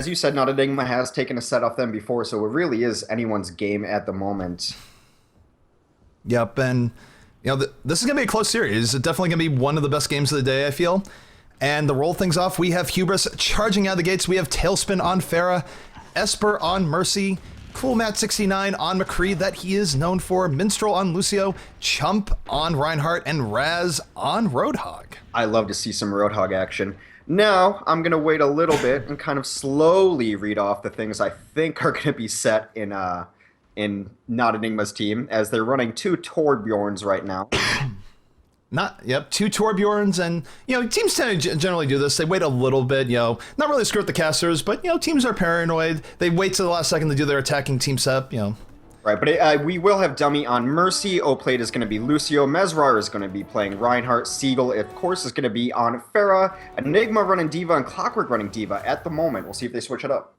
As you said, NotEnigma has taken a set off them before, so it really is anyone's game at the moment. Yep, and this is gonna be a close series. It's definitely gonna be one of the best games of the day, I feel. And to roll things off, we have Hubris charging out of the gates. We have Tailspin on Farah, Esper on Mercy, Cool Matt 69 on McCree, that he is known for, Minstrel on Lucio, Chump on Reinhardt, and Raz on Roadhog. I love to see some Roadhog action. Now, I'm going to wait a little bit and kind of slowly read off the things I think are going to be set in NotEnigma's team, as they're running two Torbjorns right now. Two Torbjorns, and teams tend to generally do this. They wait a little bit, not really screw with the casters, but teams are paranoid. They wait till the last second to do their attacking team setup, Right, but we will have Dummy on Mercy. Oplate is going to be Lucio. Mesrar is going to be playing Reinhardt. Seagull, of course, is going to be on Farah. Enigma running Diva and Clockwork running Diva at the moment. We'll see if they switch it up.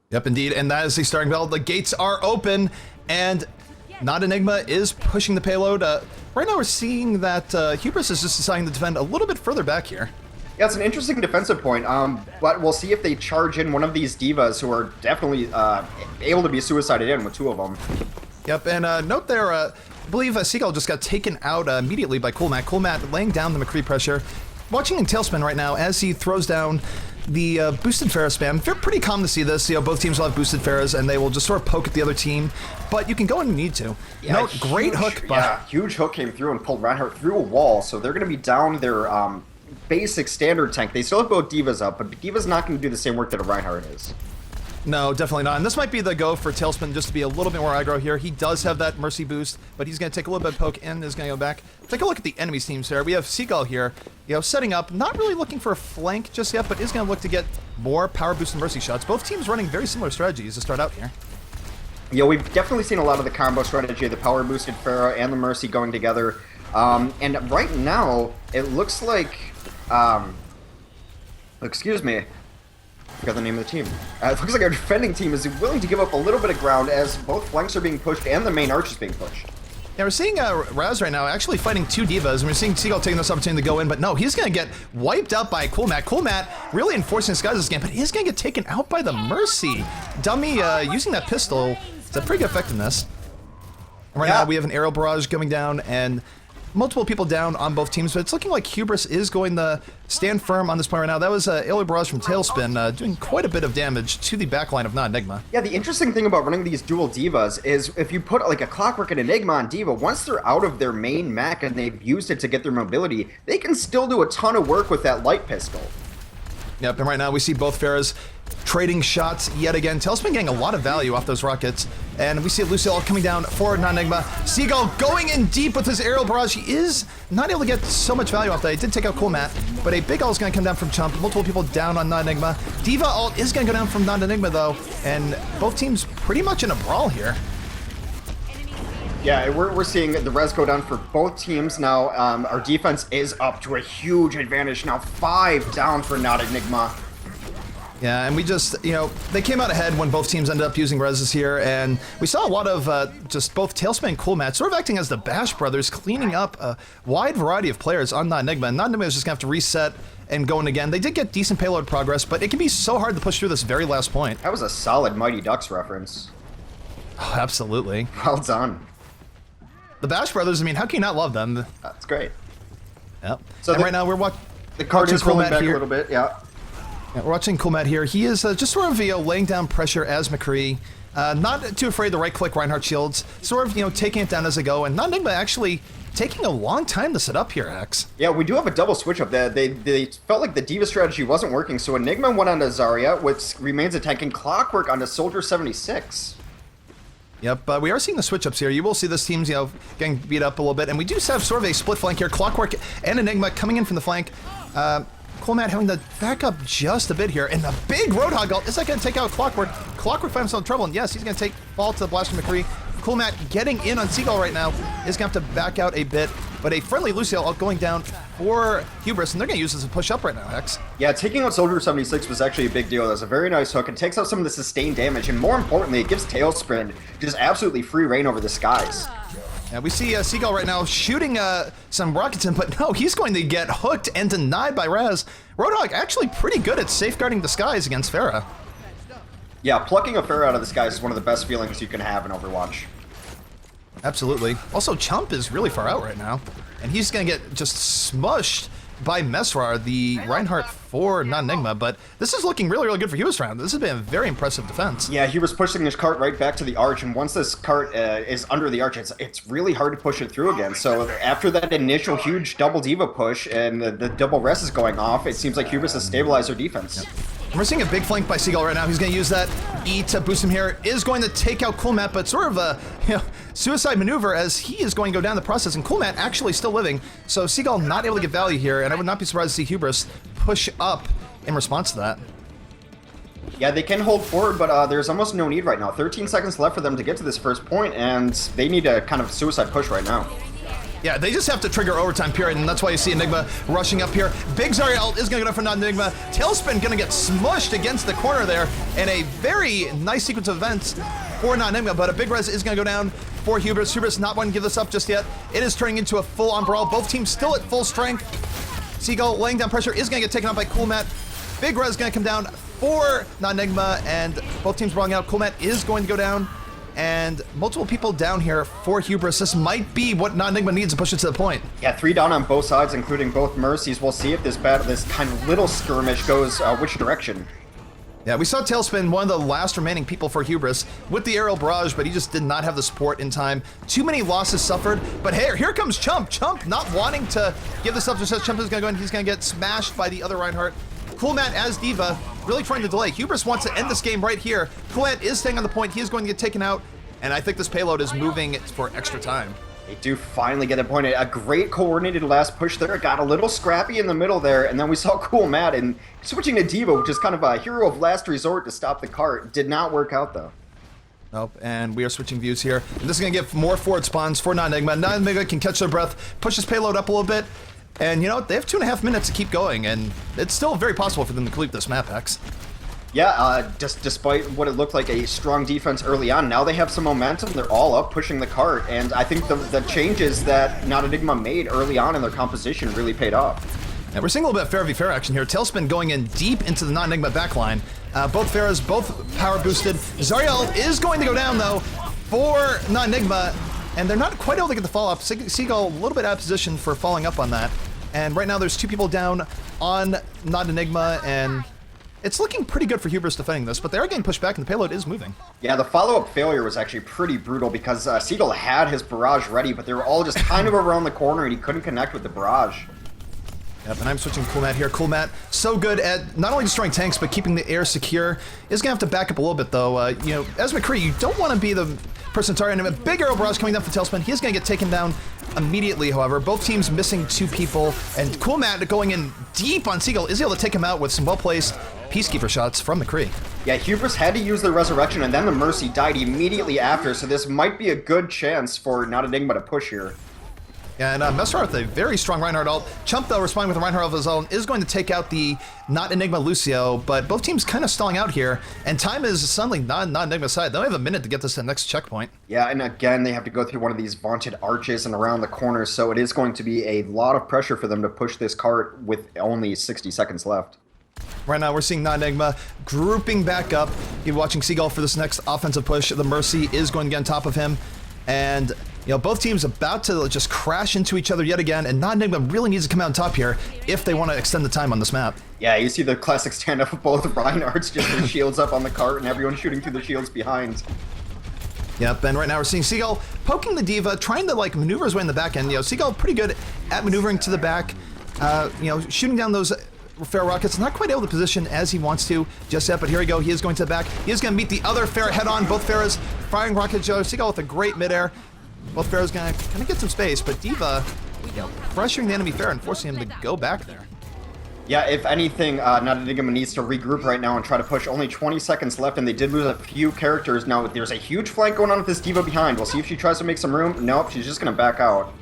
Yep, indeed, and that is the starting bell. The gates are open, and NotEnigma is pushing the payload. Right now we're seeing that Hubris is just deciding to defend a little bit further back here. Yeah, it's an interesting defensive point, but we'll see if they charge in one of these divas who are definitely able to be suicided in with two of them. Yep, and note there, I believe Seagull just got taken out immediately by Cool Matt. Cool Matt laying down the McCree pressure. Watching in Tailspin right now as he throws down the boosted Farah spam. Pretty common to see this. Both teams will have boosted Farahs, and they will just sort of poke at the other team, but you can go when you need to. Yeah, note, great hook. Huge hook came through and pulled Reinhardt through a wall, so they're going to be down their basic standard tank. They still have both divas up, but Diva's not going to do the same work that a Reinhardt is. No, definitely not. And this might be the go for Tailspin just to be a little bit more aggro here. He does have that Mercy boost, but he's going to take a little bit of poke and is going to go back. Take a look at the enemy's teams here. We have Seagull here, setting up, not really looking for a flank just yet, but is going to look to get more power boost and Mercy shots. Both teams running very similar strategies to start out here. We've definitely seen a lot of the combo strategy of the power boosted Farah and the Mercy going together. And right now, it looks like, excuse me, I forgot the name of the team. It looks like our defending team is willing to give up a little bit of ground as both flanks are being pushed and the main arch is being pushed. Yeah, we're seeing Raz right now actually fighting two divas, and we're seeing Seagull taking this opportunity to go in, but no, he's going to get wiped out by Cool Matt. Cool Matt really enforcing his guys this game, but he's going to get taken out by the Mercy. Dummy using that pistol. It's a pretty good effectiveness. And right now we have an aerial barrage coming down, and multiple people down on both teams, but it's looking like Hubris is going to stand firm on this point right now. That was aerial barrage from Tailspin, doing quite a bit of damage to the backline of NotEnigma. Yeah, the interesting thing about running these dual divas is if you put like a Clockwork and Enigma on Diva, once they're out of their main mech and they've used it to get their mobility, they can still do a ton of work with that light pistol. Yep, and right now we see both Farahs trading shots yet again. Tailspin getting a lot of value off those rockets, and we see Lucio coming down for NotEnigma. Seagull going in deep with his aerial barrage. He is not able to get so much value off that. He did take out Cool Matt, but a big ult is going to come down from Chump. Multiple people down on NotEnigma. Diva ult is going to go down from NotEnigma though, and both teams pretty much in a brawl here. Yeah, we're seeing the res go down for both teams now. Our defense is up to a huge advantage now. 5 down for NotEnigma. Yeah, and we just, they came out ahead when both teams ended up using reses here, and we saw a lot of just both Tailspin and Cool Matt sort of acting as the Bash brothers, cleaning up a wide variety of players on NotEnigma. And NotEnigma is just going to have to reset and go in again. They did get decent payload progress, but it can be so hard to push through this very last point. That was a solid Mighty Ducks reference. Oh, absolutely. Well done. The Bash brothers, I mean, how can you not love them? That's great. Yep. So right now we're watching the card is Cool rolling Matt back here. a little bit, yeah. Yeah, we're watching Cool Matt here. He is just sort of laying down pressure as McCree. Not too afraid to right-click Reinhardt shields. Sort of taking it down as they go. And NotEnigma actually taking a long time to set up here, X. Yeah, we do have a double switch up there. They felt like the Diva strategy wasn't working, so Enigma went onto Zarya, which remains attacking Clockwork onto Soldier 76. Yep, but we are seeing the switch-ups here. You will see this team's, getting beat up a little bit. And we do have sort of a split flank here. Clockwork and Enigma coming in from the flank. Cool Matt having to back up just a bit here, and the big Roadhog ult, is that going to take out Clockwork? Clockwork finds himself in trouble, and yes, he's going to fall to the blast from McCree. Cool Matt getting in on Seagull right now is going to have to back out a bit, but a friendly Lucio ult going down for Hubris, and they're going to use this to push up right now, Hex. Yeah, taking out Soldier 76 was actually a big deal. That's a very nice hook. It takes out some of the sustained damage, and more importantly, it gives Tailspin just absolutely free reign over the skies. Yeah, we see Seagull right now shooting some rockets in, but no, he's going to get hooked and denied by Raz. Roadhog actually pretty good at safeguarding the skies against Farah. Yeah, plucking a Pharah out of this guy is one of the best feelings you can have in Overwatch. Absolutely. Also, Chump is really far out right now, and he's going to get just smushed by Mesrar, the Reinhardt for NotEnigma, but this is looking really, really good for Hubris round. This has been a very impressive defense. Yeah, he was pushing his cart right back to the arch, and once this cart is under the arch, it's really hard to push it through again. So after that initial huge double diva push and the double rest is going off, it seems like Hubris has stabilized their defense. Yep. And we're seeing a big flank by Seagull right now. He's going to use that E to boost him here. Is going to take out Coolmat, but sort of a suicide maneuver as he is going to go down the process. And Coolmat actually still living. So Seagull not able to get value here. And I would not be surprised to see Hubris push up in response to that. Yeah, they can hold forward, but there's almost no need right now. 13 seconds left for them to get to this first point, and they need a kind of suicide push right now. Yeah, they just have to trigger overtime period, and that's why you see Enigma rushing up here. Big Zarya ult is going to go down for NotEnigma. Tailspin going to get smushed against the corner there, and a very nice sequence of events for NotEnigma, but a big res is going to go down for Hubris. Hubris not wanting to give this up just yet. It is turning into a full-on brawl. Both teams still at full strength. Seagull laying down pressure is going to get taken out by Coolmat. Big res is going to come down for NotEnigma, and both teams brawling out. Coolmat is going to go down. And multiple people down here for Hubris. This might be what NotEnigma needs to push it to the point. Yeah, 3 down on both sides, including both Mercies. We'll see if this kind of little skirmish goes which direction. Yeah, we saw Tailspin, one of the last remaining people for Hubris, with the aerial barrage, but he just did not have the support in time. Too many losses suffered, but hey, here comes Chump. Chump not wanting to give this up, just says Chump is going to go in. He's going to get smashed by the other Reinhardt. Coolmat as Diva, really trying to delay. Hubris wants to end this game right here. Coolmat is staying on the point. He is going to get taken out, and I think this payload is moving for extra time. They do finally get the point. A great coordinated last push there. It got a little scrappy in the middle there, and then we saw Coolmat and switching to Diva, which is kind of a hero of last resort to stop the cart. Did not work out, though. Nope, and we are switching views here. And this is going to give more forward spawns for NotEnigma. NotEnigma can catch their breath, push this payload up a little bit, and you know, they have 2.5 minutes to keep going, and it's still very possible for them to complete this map, X. Yeah, just despite what it looked like a strong defense early on, now they have some momentum. They're all up pushing the cart, and I think the changes that NotEnigma made early on in their composition really paid off. And we're seeing a little bit of Pharah v Pharah action here. Tailspin going in deep into the NotEnigma backline. Both Pharahs, both power boosted. Zarya ult is going to go down though for NotEnigma, and they're not quite able to get the follow up. Seagull a little bit out of position for following up on that. And right now there's 2 people down on NotEnigma, and it's looking pretty good for Hubris defending this, but they are getting pushed back and the payload is moving. Yeah, the follow-up failure was actually pretty brutal because Seagull had his barrage ready, but they were all just kind of around the corner and he couldn't connect with the barrage. Yep, and I'm switching Coolmat here. Coolmat, so good at not only destroying tanks, but keeping the air secure. Is going to have to back up a little bit, though. You know, as McCree, you don't want to be the person targeting him. A big arrow barrage coming down for Tailspin. He's going to get taken down immediately, however. Both teams missing 2 people, and Coolmat going in deep on Seagull is able to take him out with some well-placed Peacekeeper shots from McCree. Yeah, Hubris had to use the Resurrection, and then the Mercy died immediately after, so this might be a good chance for NotEnigma to push here. And Mesrar with a very strong Reinhardt ult. Chump, though, responding with a Reinhardt of his own, is going to take out the NotEnigma Lucio, but both teams kind of stalling out here, and time is suddenly not NotEnigma's side. They only have a minute to get this to the next checkpoint. Yeah, and again, they have to go through one of these vaunted arches and around the corners, so it is going to be a lot of pressure for them to push this cart with only 60 seconds left. Right now, we're seeing NotEnigma grouping back up. You're watching Seagull for this next offensive push. The Mercy is going to get on top of him, and you know, both teams about to just crash into each other yet again, and NotEnigma really needs to come out on top here if they want to extend the time on this map. Yeah, you see the classic standoff of both Reinhardts, just their shields up on the cart and everyone shooting through the shields behind. Yep, and right now we're seeing Seagull poking the Diva, trying to like maneuver his way in the back end. You know, Seagull pretty good at maneuvering to the back, you know, shooting down those Pharah rockets. Not quite able to position as he wants to just yet, but here we go. He is going to the back. He is going to meet the other Pharah head on. Both Pharahs firing rockets. Seagull with a great midair. Both Pharah's going to kind of get some space, but Diva, you know, pressuring the enemy Pharah and forcing him to go back there. Yeah, if anything, NotEnigma needs to regroup right now and try to push. Only 20 seconds left, and they did lose a few characters. Now, there's a huge flank going on with this Diva behind. We'll see if she tries to make some room. Nope, she's just going to back out.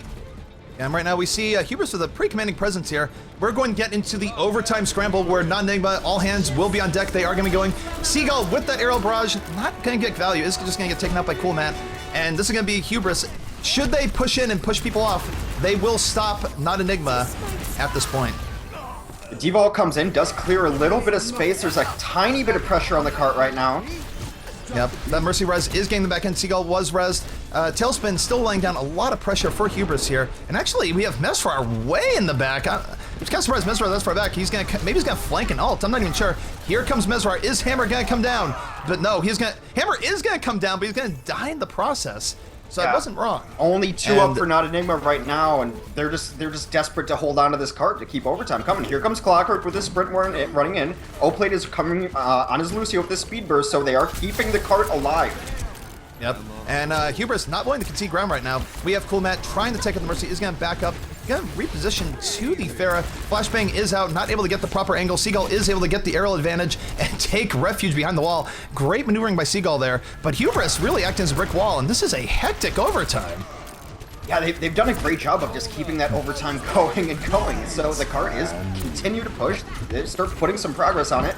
And right now we see Hubris with a pretty commanding presence here. We're going to get into the overtime scramble where NotEnigma, all hands will be on deck. They are going to be going. Seagull with that aerial barrage, not going to get value. It's just going to get taken out by Coolmat. And this is going to be Hubris. Should they push in and push people off, they will stop NotEnigma at this point. The Diva comes in, does clear a little bit of space. There's a tiny bit of pressure on the cart right now. Yep, that Mercy res is getting the back end. Seagull was resed. Tailspin still laying down a lot of pressure for Hubris here. And actually, we have Mesrar way in the back. I'm kind of surprised Mesrar that's far back. Maybe he's gonna flank an ult. I'm not even sure. Here comes Mesrar. Is Hammer gonna come down? But no, Hammer is gonna come down, but he's gonna die in the process. So I wasn't wrong. Only two up for NotEnigma right now, and they're just desperate to hold on to this cart to keep overtime coming. Here comes Clockwork with his sprint running in. O-Plate is coming on his Lucio with this speed burst, so they are keeping the cart alive. Yep. And Hubris not willing to concede ground right now. We have Cool Matt trying to take out the Mercy. Is going to back up. Going to reposition to the Pharah. Flashbang is out, not able to get the proper angle. Seagull is able to get the aerial advantage and take refuge behind the wall. Great maneuvering by Seagull there, but Hubris really acting as a brick wall, and this is a hectic overtime. Yeah, they've done a great job of just keeping that overtime going and going. So the cart is continue to push. They start putting some progress on it.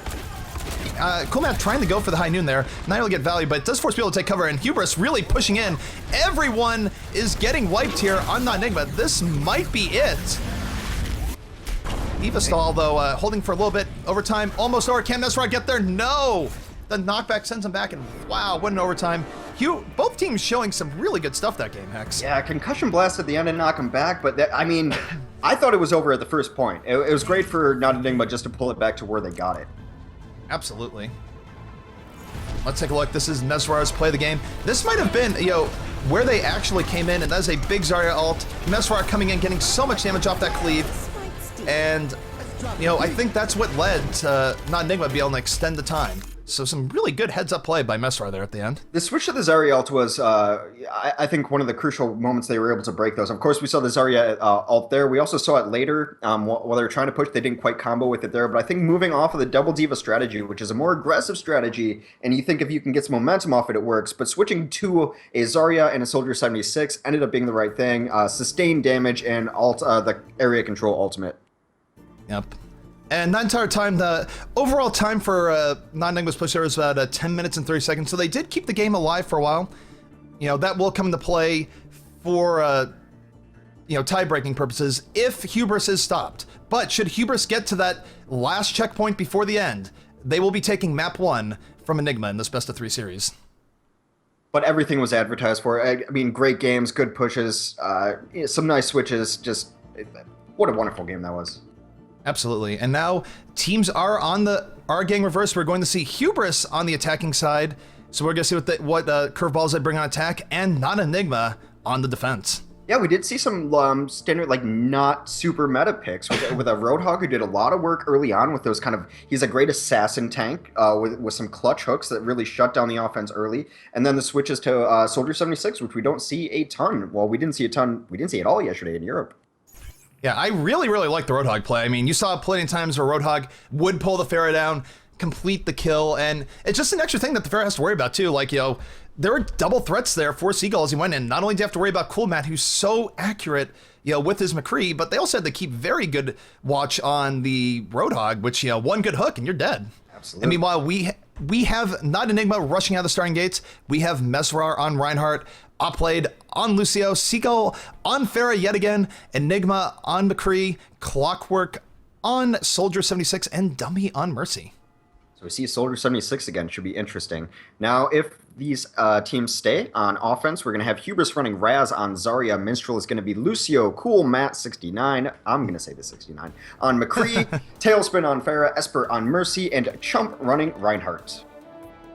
Cool Matt trying to go for the high noon there, not able to get value, but it does force people to take cover, and Hubris really pushing in. Everyone is getting wiped here on NotEnigma. This might be it. Eva stall, though, holding for a little bit. Overtime, almost over. Can Mesrar get there? No! The knockback sends him back, and wow, what an overtime. Both teams showing some really good stuff that game, Hex. Yeah, concussion blast at the end and knock him back, but I mean, I thought it was over at the first point. It was great for NotEnigma just to pull it back to where they got it. Absolutely. Let's take a look. This is Mesrar's play of the game. This might have been, where they actually came in, and that is a big Zarya ult. Mesrar coming in, getting so much damage off that cleave. And, I think that's what led to NotEnigma be able to extend the time. So some really good heads-up play by Mesrar there at the end. The switch to the Zarya ult was, I think, one of the crucial moments they were able to break those. Of course, we saw the Zarya ult there. We also saw it later. While they were trying to push, they didn't quite combo with it there. But I think moving off of the double diva strategy, which is a more aggressive strategy, and you think if you can get some momentum off it, it works. But switching to a Zarya and a Soldier 76 ended up being the right thing. Sustained damage and the area control ultimate. Yep. And that entire time, the overall time for NotEnigma's push there was about 10 minutes and 30 seconds. So they did keep the game alive for a while. That will come into play for, tie-breaking purposes if Hubris is stopped. But should Hubris get to that last checkpoint before the end, they will be taking map 1 from Enigma in this best-of-3 series. But everything was advertised for. I mean, great games, good pushes, some nice switches. Just what a wonderful game that was. Absolutely. And now teams are getting reversed. We're going to see Hubris on the attacking side. So we're going to see what curveballs they bring on attack, and NotEnigma on the defense. Yeah, we did see some standard, not super meta picks with a Roadhog who did a lot of work early on with those he's a great assassin tank with some clutch hooks that really shut down the offense early. And then the switches to Soldier 76, which we don't see a ton. Well, we didn't see it all yesterday in Europe. Yeah, I really, really like the Roadhog play. I mean, you saw plenty of times where Roadhog would pull the Pharah down, complete the kill, and it's just an extra thing that the Pharah has to worry about too. There were double threats there for Seagull as he went in. Not only do you have to worry about Cool Matt, who's so accurate, with his McCree, but they also had to keep very good watch on the Roadhog, which, one good hook and you're dead. Absolutely. And meanwhile, we have NotEnigma rushing out of the starting gates. We have Mesrar on Reinhardt, Oplade on Lucio, Seagull on Pharah yet again, Enigma on McCree, Clockwork on Soldier 76, and Dummy on Mercy. So we see Soldier 76 again. Should be interesting. Now, if these teams stay on offense, we're going to have Hubris running Raz on Zarya. Minstrel is going to be Lucio, Cool Matt 69. I'm going to say the 69. On McCree, Tailspin on Pharah, Esper on Mercy, and Chump running Reinhardt.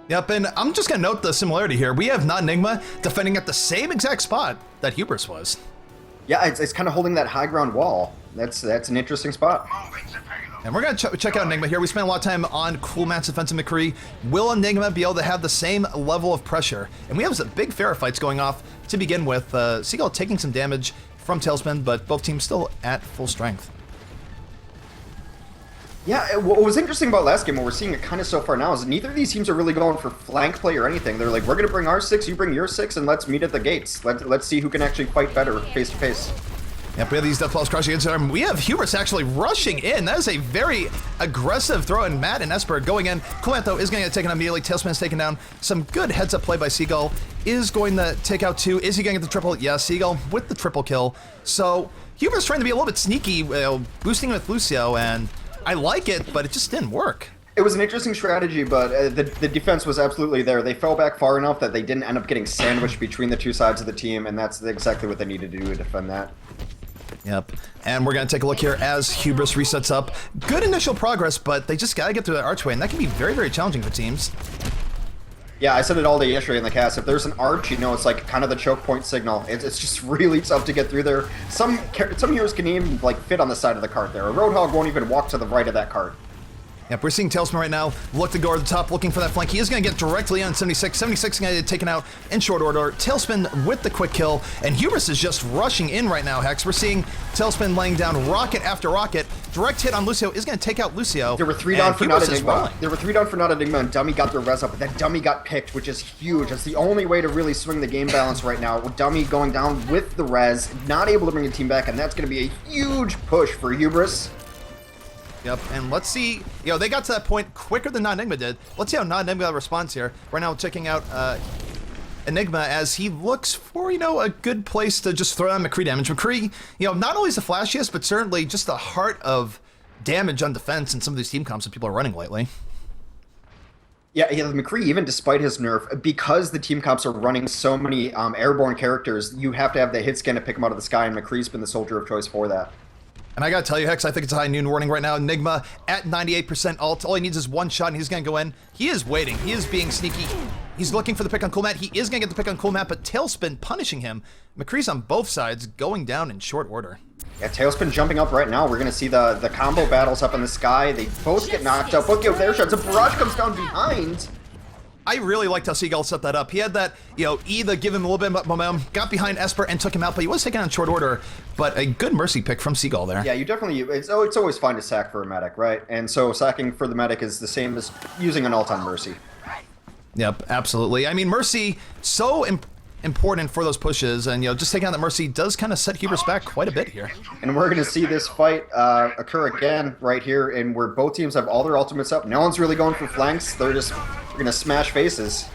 Yep, and I'm just going to note the similarity here. We have NotEnigma defending at the same exact spot that Hubris was. Yeah, it's kind of holding that high ground wall. That's an interesting spot. And we're going to check out Enigma here. We spent a lot of time on Cool Matt's defensive McCree. Will Enigma be able to have the same level of pressure? And we have some big Pharah fights going off to begin with. Seagull taking some damage from Tailspin, but both teams still at full strength. Yeah, what was interesting about last game, what we're seeing it kind of so far now, is neither of these teams are really going for flank play or anything. They're like, we're going to bring our 6, you bring your 6, and let's meet at the gates. Let's see who can actually fight better face to face. Yep, we have these death balls crushing into them. We have Hubris actually rushing in. That is a very aggressive throw, and Matt and Esper going in. Cool Matt, though, is going to get taken immediately. Tailspin is taken down. Some good heads-up play by Seagull. Is going to take out 2. Is he going to get the triple? Yeah, Seagull with the triple kill. So Hubris trying to be a little bit sneaky, boosting with Lucio, and I like it, but it just didn't work. It was an interesting strategy, but the defense was absolutely there. They fell back far enough that they didn't end up getting sandwiched between the two sides of the team, and that's exactly what they needed to do to defend that. Yep. And we're going to take a look here as Hubris resets up. Good initial progress, but they just got to get through that archway, and that can be very, very challenging for teams. Yeah, I said it all day yesterday in the cast. If there's an arch, you know, it's like kind of the choke point signal. It's just really tough to get through there. Some heroes can even like fit on the side of the cart there. A Roadhog won't even walk to the right of that cart. Yep, we're seeing Tailspin right now look to go to the top, looking for that flank. He is going to get directly on 76. 76 is going to get taken out in short order. Tailspin with the quick kill, and Hubris is just rushing in right now, Hex. We're seeing Tailspin laying down rocket after rocket. Direct hit on Lucio is going to take out Lucio. There were 3 down for NotEnigma. There were 3 down for NotEnigma, and Dummy got their res up, but that Dummy got picked, which is huge. That's the only way to really swing the game balance right now. With Dummy going down with the res, not able to bring the team back, and that's going to be a huge push for Hubris. Yep, and let's see, you know, they got to that point quicker than NotEnigma did. Let's see how NotEnigma responds here. Right now, checking out Enigma as he looks for, you know, a good place to just throw on McCree damage. McCree, you know, not always the flashiest, but certainly just the heart of damage on defense in some of these team comps that people are running lately. Yeah, McCree, even despite his nerf, because the team comps are running so many airborne characters, you have to have the hit scan to pick them out of the sky, and McCree's been the soldier of choice for that. And I gotta tell you, Hex, I think it's a high noon warning right now. Enigma at 98% ult. All he needs is one shot, and he's gonna go in. He is waiting. He is being sneaky. He's looking for the pick on Coolmat. He is gonna get the pick on Coolmat, but Tailspin punishing him. McCree's on both sides, going down in short order. Yeah, Tailspin jumping up right now. We're gonna see the combo battles up in the sky. They both get knocked out. Both get their shots. A barrage comes down behind. I really liked how Seagull set that up. He had that, you know, either give him a little bit of momentum, got behind Esper and took him out, but he was taken on short order. But a good mercy pick from Seagull there. Yeah, you definitely, it's always fine to sack for a medic, right? And so sacking for the medic is the same as using an ult on Mercy. Yep, absolutely. I mean, Mercy, so important for those pushes, and, you know, just taking out that Mercy does kind of set Hubris back quite a bit here. And we're going to see this fight occur again right here, and where both teams have all their ultimates up. No one's really going for flanks. They're going to smash faces.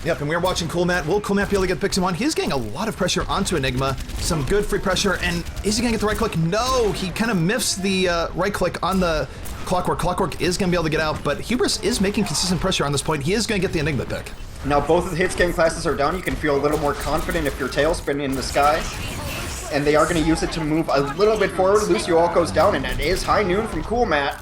Yep, and we're watching Coolmat. Will Coolmat be able to get Pixie on? He's getting a lot of pressure onto Enigma. Some good free pressure, and is he going to get the right click? No, he kind of miffs the right click on the Clockwork. Clockwork is going to be able to get out, but Hubris is making consistent pressure on this point. He is going to get the Enigma pick. Now both of the hit scan classes are down. You can feel a little more confident if your Tailspin in the sky. And they are going to use it to move a little bit forward. Lucio all goes down, and it is high noon from Coolmat.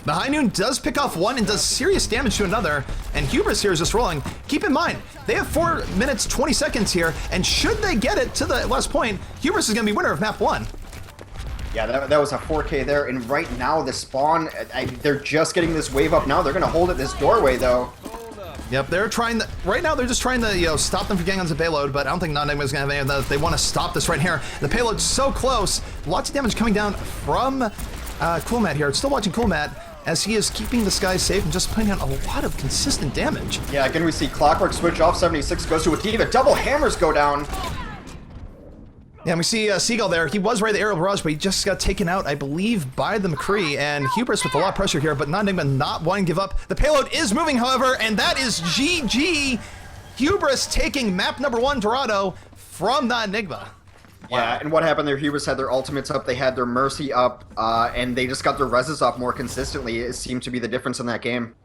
The high noon does pick off one and does serious damage to another, and Hubris here is just rolling. Keep in mind, they have 4 minutes, 20 seconds here, and should they get it to the last point, Hubris is going to be winner of map 1. Yeah, that was a 4K there, and right now the spawn, they're just getting this wave up now. They're going to hold at this doorway, though. Yep, they're trying to, right now they're just trying to, you know, stop them from getting onto the payload, but I don't think NotEnigma is going to have any of that. They want to stop this right here. The payload's so close. Lots of damage coming down from Coolmat here. Still watching Coolmat as he is keeping the sky safe and just putting down a lot of consistent damage. Yeah, again we see Clockwork switch off, 76 goes to a diva. Double hammers go down. Yeah, and we see Seagull there. He was right at the aerial barrage, but he just got taken out, I believe, by the McCree. And Hubris with a lot of pressure here, but NotEnigma not wanting to give up. The payload is moving, however, and that is GG. Hubris taking map number 1, Dorado, from NotEnigma. Yeah, and what happened there, Hubris had their ultimates up, they had their Mercy up, and they just got their reses off more consistently. It seemed to be the difference in that game.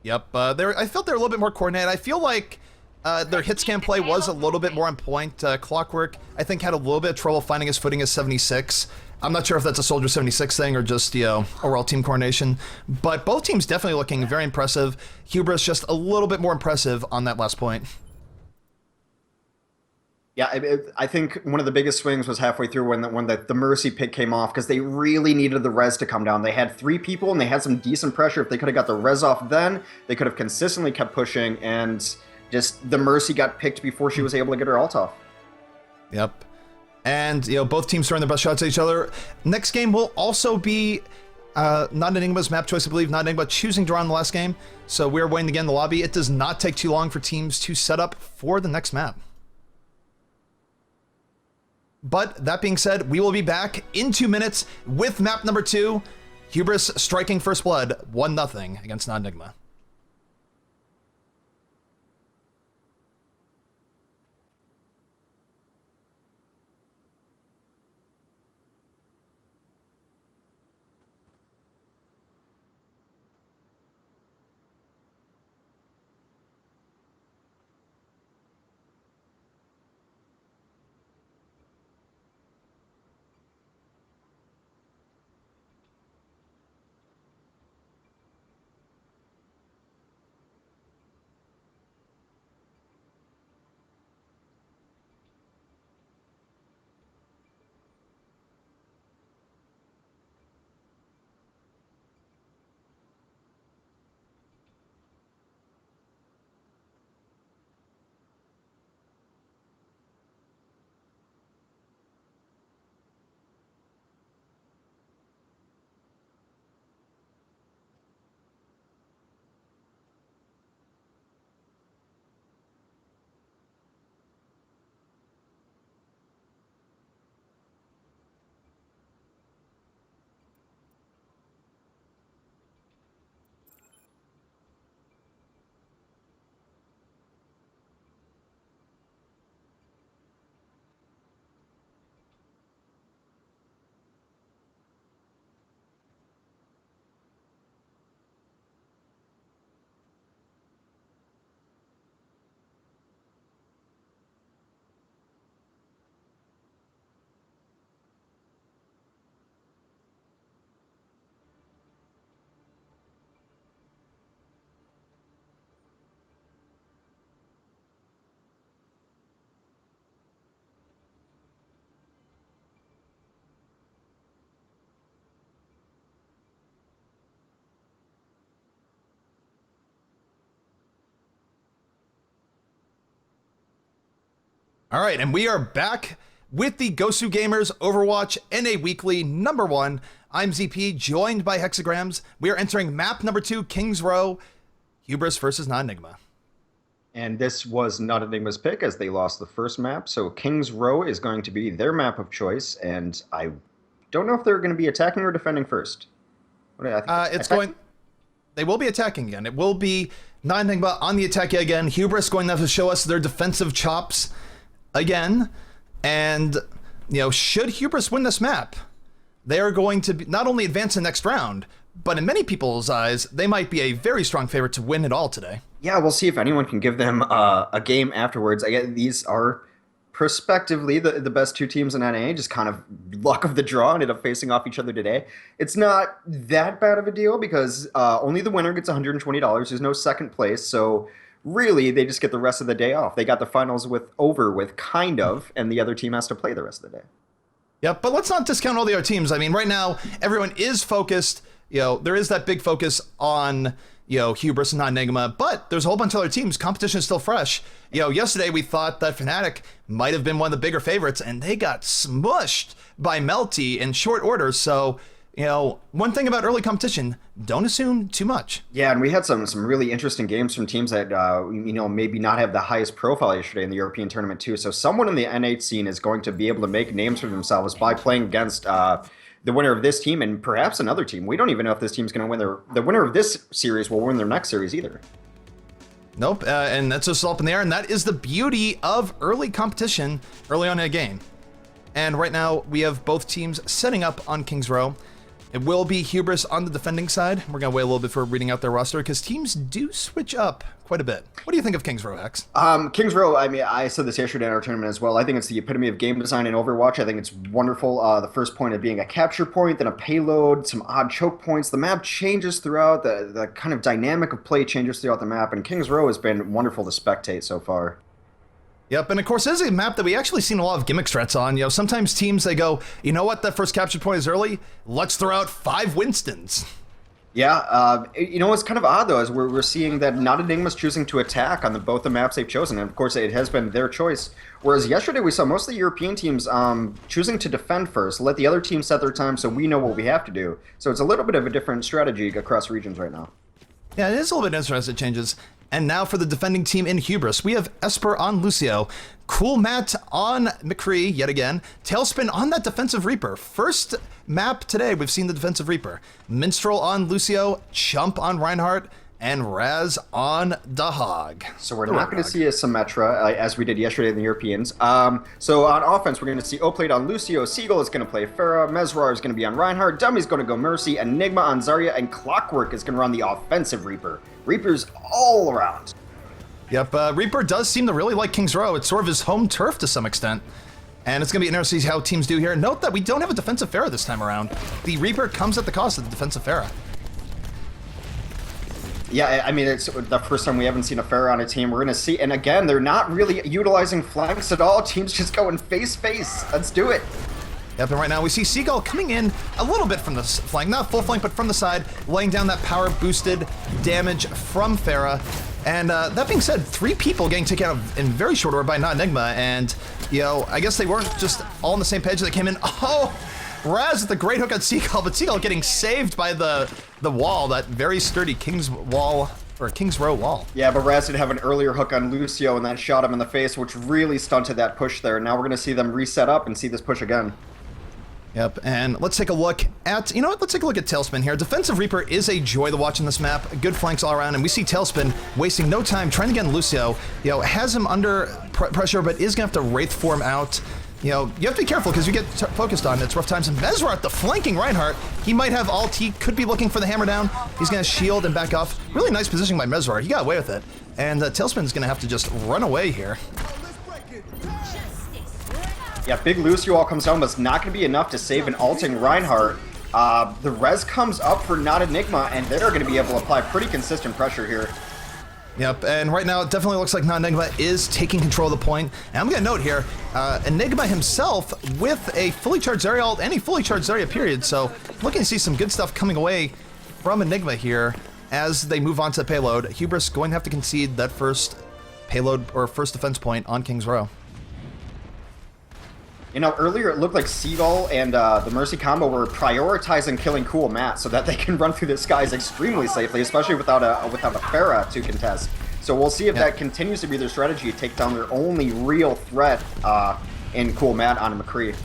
Yep, I felt they're a little bit more coordinated. I feel like their hit scan play was a little bit more on point. Clockwork, I think, had a little bit of trouble finding his footing as 76. I'm not sure if that's a Soldier 76 thing or just, you know, overall team coordination. But both teams definitely looking very impressive. Hubris just a little bit more impressive on that last point. Yeah, I think one of the biggest swings was halfway through when the Mercy pick came off, because they really needed the res to come down. They had 3 people, and they had some decent pressure. If they could have got the res off then, they could have consistently kept pushing, and just the Mercy got picked before she was able to get her ult off. Yep. And, you know, both teams throwing their best shots at each other. Next game will also be NotEnigma's map choice, I believe. NotEnigma choosing draw in the last game. So we're waiting again in the lobby. It does not take too long for teams to set up for the next map. But that being said, we will be back in 2 minutes with map number 2. Hubris striking first blood, 1-0 against NotEnigma. All right, and we are back with the GosuGamers Overwatch NA Weekly #1. I'm ZP, joined by Hexagrams. We are entering map number 2, Kings Row, Hubris versus NotEnigma. And this was NotEnigma's pick as they lost the first map, so Kings Row is going to be their map of choice, and I don't know if they're going to be attacking or defending first. They will be attacking again. It will be NotEnigma on the attack again. Hubris going to have to show us their defensive chops again. And, should Hubris win this map, they are going to be not only advance the next round, but in many people's eyes, they might be a very strong favorite to win it all today. Yeah, we'll see if anyone can give them a game afterwards. I guess these are prospectively the best two teams in NA, just kind of luck of the draw, ended up facing off each other today. It's not that bad of a deal because only the winner gets $120. There's no second place, so really they just get the rest of the day off. They got the finals over with, kind of, and the other team has to play the rest of the day. Yep, but let's not discount all the other teams. I mean, right now, everyone is focused. There is that big focus on Hubris and NotEnigma, but there's a whole bunch of other teams. Competition is still fresh. Yesterday we thought that Fnatic might have been one of the bigger favorites, and they got smushed by Melty in short order. So, one thing about early competition, don't assume too much. Yeah, and we had some really interesting games from teams that, maybe not have the highest profile yesterday in the European tournament too. So someone in the N8 scene is going to be able to make names for themselves by playing against the winner of this team and perhaps another team. We don't even know if this team's going to win the winner of this series will win their next series either. Nope, and that's just up in the air, and that is the beauty of early competition early on in a game. And right now, we have both teams setting up on Kings Row. It will be Hubris on the defending side. We're going to wait a little bit for reading out their roster because teams do switch up quite a bit. What do you think of Kings Row, Hex? Kings Row, I said this yesterday in our tournament as well. I think it's the epitome of game design in Overwatch. I think it's wonderful. The first point of being a capture point, then a payload, some odd choke points. The map changes throughout. The kind of dynamic of play changes throughout the map, and Kings Row has been wonderful to spectate so far. Yep, and of course, this is a map that we actually seen a lot of gimmick strats on. Sometimes teams, they go, you know what, that first capture point is early, let's throw out 5 Winstons. Yeah, what's kind of odd, though, is we're seeing that NotEnigma's choosing to attack on both the maps they've chosen, and of course it has been their choice. Whereas yesterday we saw most of the European teams choosing to defend first, let the other team set their time so we know what we have to do. So it's a little bit of a different strategy across regions right now. Yeah, it is a little bit interesting as it changes. And now for the defending team in Hubris, we have Esper on Lucio, Cool Matt on McCree yet again, Tailspin on that defensive Reaper. First map today we've seen the defensive Reaper. Minstrel on Lucio, Chump on Reinhardt, and Raz on Dahog. So we're not going to see a Symmetra as we did yesterday in the Europeans. So on offense, we're going to see Oplate on Lucio, Seagull is going to play Pharah, Mesrar is going to be on Reinhardt, Dummy's going to go Mercy, Enigma on Zarya, and Clockwork is going to run the offensive Reaper. Reapers all around. Yep, Reaper does seem to really like Kings Row. It's sort of his home turf to some extent. And it's going to be interesting to see how teams do here. Note that we don't have a defensive Pharah this time around. The Reaper comes at the cost of the defensive Pharah. Yeah, I mean, it's the first time we haven't seen a Pharah on a team. We're going to see, and again, they're not really utilizing flanks at all. Teams just going face-face. Let's do it. Yep, and right now we see Seagull coming in a little bit from the flank. Not full flank, but from the side, laying down that power-boosted damage from Pharah. And that being said, 3 people getting taken out in very short order by NotEnigma, and, I guess they weren't just all on the same page. They came in, Raz with the great hook on Seagull, but Seagull getting saved by the wall, that very sturdy Kings Row wall. Yeah, but Raz did have an earlier hook on Lucio, and that shot him in the face, which really stunted that push there. Now we're going to see them reset up and see this push again. Yep, and let's take a look at, let's take a look at Tailspin here. Defensive Reaper is a joy to watch in this map. Good flanks all around, and we see Tailspin wasting no time trying to get Lucio. Has him under pressure, but is going to have to Wraith form out. You have to be careful because you get focused on it. It's rough times. And Mesrar, the flanking Reinhardt, he might have ult. He could be looking for the hammer down. He's going to shield and back off. Really nice positioning by Mesrar. He got away with it. And Tailspin's going to have to just run away here. Yeah, big Lucio all comes down, but it's not going to be enough to save an ulting Reinhardt. The res comes up for NotEnigma, and they're going to be able to apply pretty consistent pressure here. Yep, and right now it definitely looks like NotEnigma is taking control of the point. And I'm going to note here, Enigma himself with a fully charged Zarya ult and a fully charged Zarya period, so looking to see some good stuff coming away from Enigma here as they move on to the payload. Hubris going to have to concede that first payload or first defense point on Kings Row. You know, earlier it looked like Seagull and the Mercy combo were prioritizing killing Cool Matt so that they can run through the skies extremely safely, especially without a Pharah to contest. So we'll see if that continues to be their strategy to take down their only real threat in Cool Matt on McCree.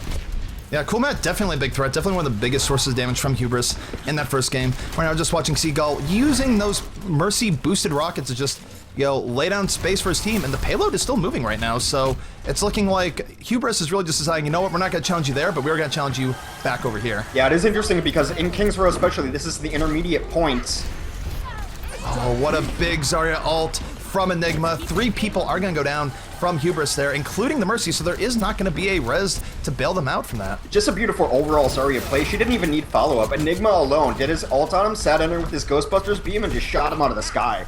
Yeah, Cool Matt, definitely a big threat. Definitely one of the biggest sources of damage from Hubris in that first game. Right now, just watching Seagull using those Mercy boosted rockets to just, lay down space for his team, and the payload is still moving right now, so it's looking like Hubris is really just deciding, you know what, we're not going to challenge you there, but we're going to challenge you back over here. Yeah, it is interesting because in King's Row especially, this is the intermediate point. Oh, what a big Zarya ult from Enigma. 3 people are going to go down from Hubris there, including the Mercy, so there is not going to be a res to bail them out from that. Just a beautiful overall Zarya play. She didn't even need follow-up. Enigma alone did his ult on him, sat in there with his Ghostbusters beam, and just shot him out of the sky.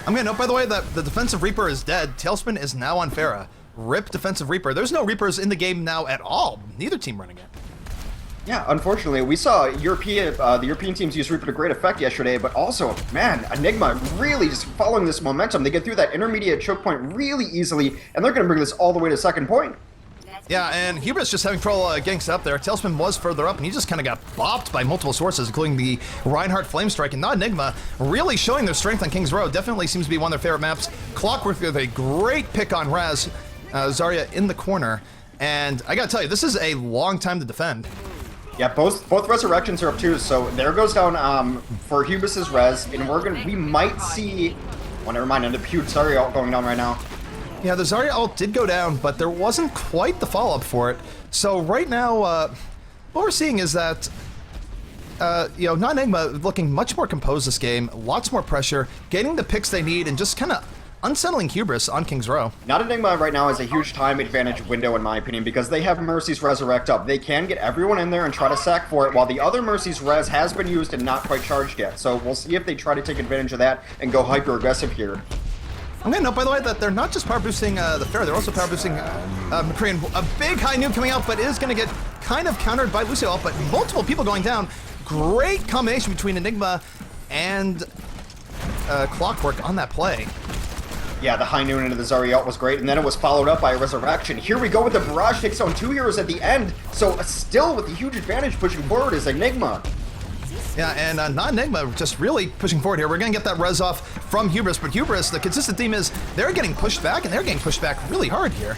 I'm going to note, by the way, that the defensive Reaper is dead. Tailspin is now on Pharah. Rip defensive Reaper. There's no Reapers in the game now at all. Neither team running it. Yeah, unfortunately, we saw the European teams use Reaper to great effect yesterday, but also, man, Enigma really just following this momentum. They get through that intermediate choke point really easily, and they're going to bring this all the way to second point. Yeah, and Hubris just having trouble getting set up there. Tailspin was further up, and he just kind of got bopped by multiple sources, including the Reinhardt Flame Strike, and NotEnigma really showing their strength on King's Row. Definitely seems to be one of their favorite maps. Clockwork with a great pick on Raz, Zarya in the corner, and I gotta tell you, this is a long time to defend. Yeah, both resurrections are up too, so there goes down for Hubris's res, and we might see. Oh, never mind, a huge Zarya ult going down right now. Yeah, the Zarya ult did go down, but there wasn't quite the follow-up for it. So right now, what we're seeing is that, NotEnigma looking much more composed this game, lots more pressure, getting the picks they need, and just kind of unsettling Hubris on King's Row. NotEnigma right now has a huge time advantage window, in my opinion, because they have Mercy's resurrect up. They can get everyone in there and try to sack for it, while the other Mercy's res has been used and not quite charged yet. So we'll see if they try to take advantage of that and go hyper-aggressive here. I'm going to note, by the way, that they're not just power boosting the Pharah, they're also power boosting McCree. And a big high nuke coming out, but is going to get kind of countered by Lucio ult, but multiple people going down. Great combination between Enigma and Clockwork on that play. Yeah, the high noon into the Zarya ult was great, and then it was followed up by a resurrection. Here we go with the barrage takes on 2 heroes at the end, so still with a huge advantage pushing forward is Enigma. Yeah, and NotEnigma just really pushing forward here. We're going to get that res off from Hubris, but Hubris, the consistent theme is they're getting pushed back, and they're getting pushed back really hard here.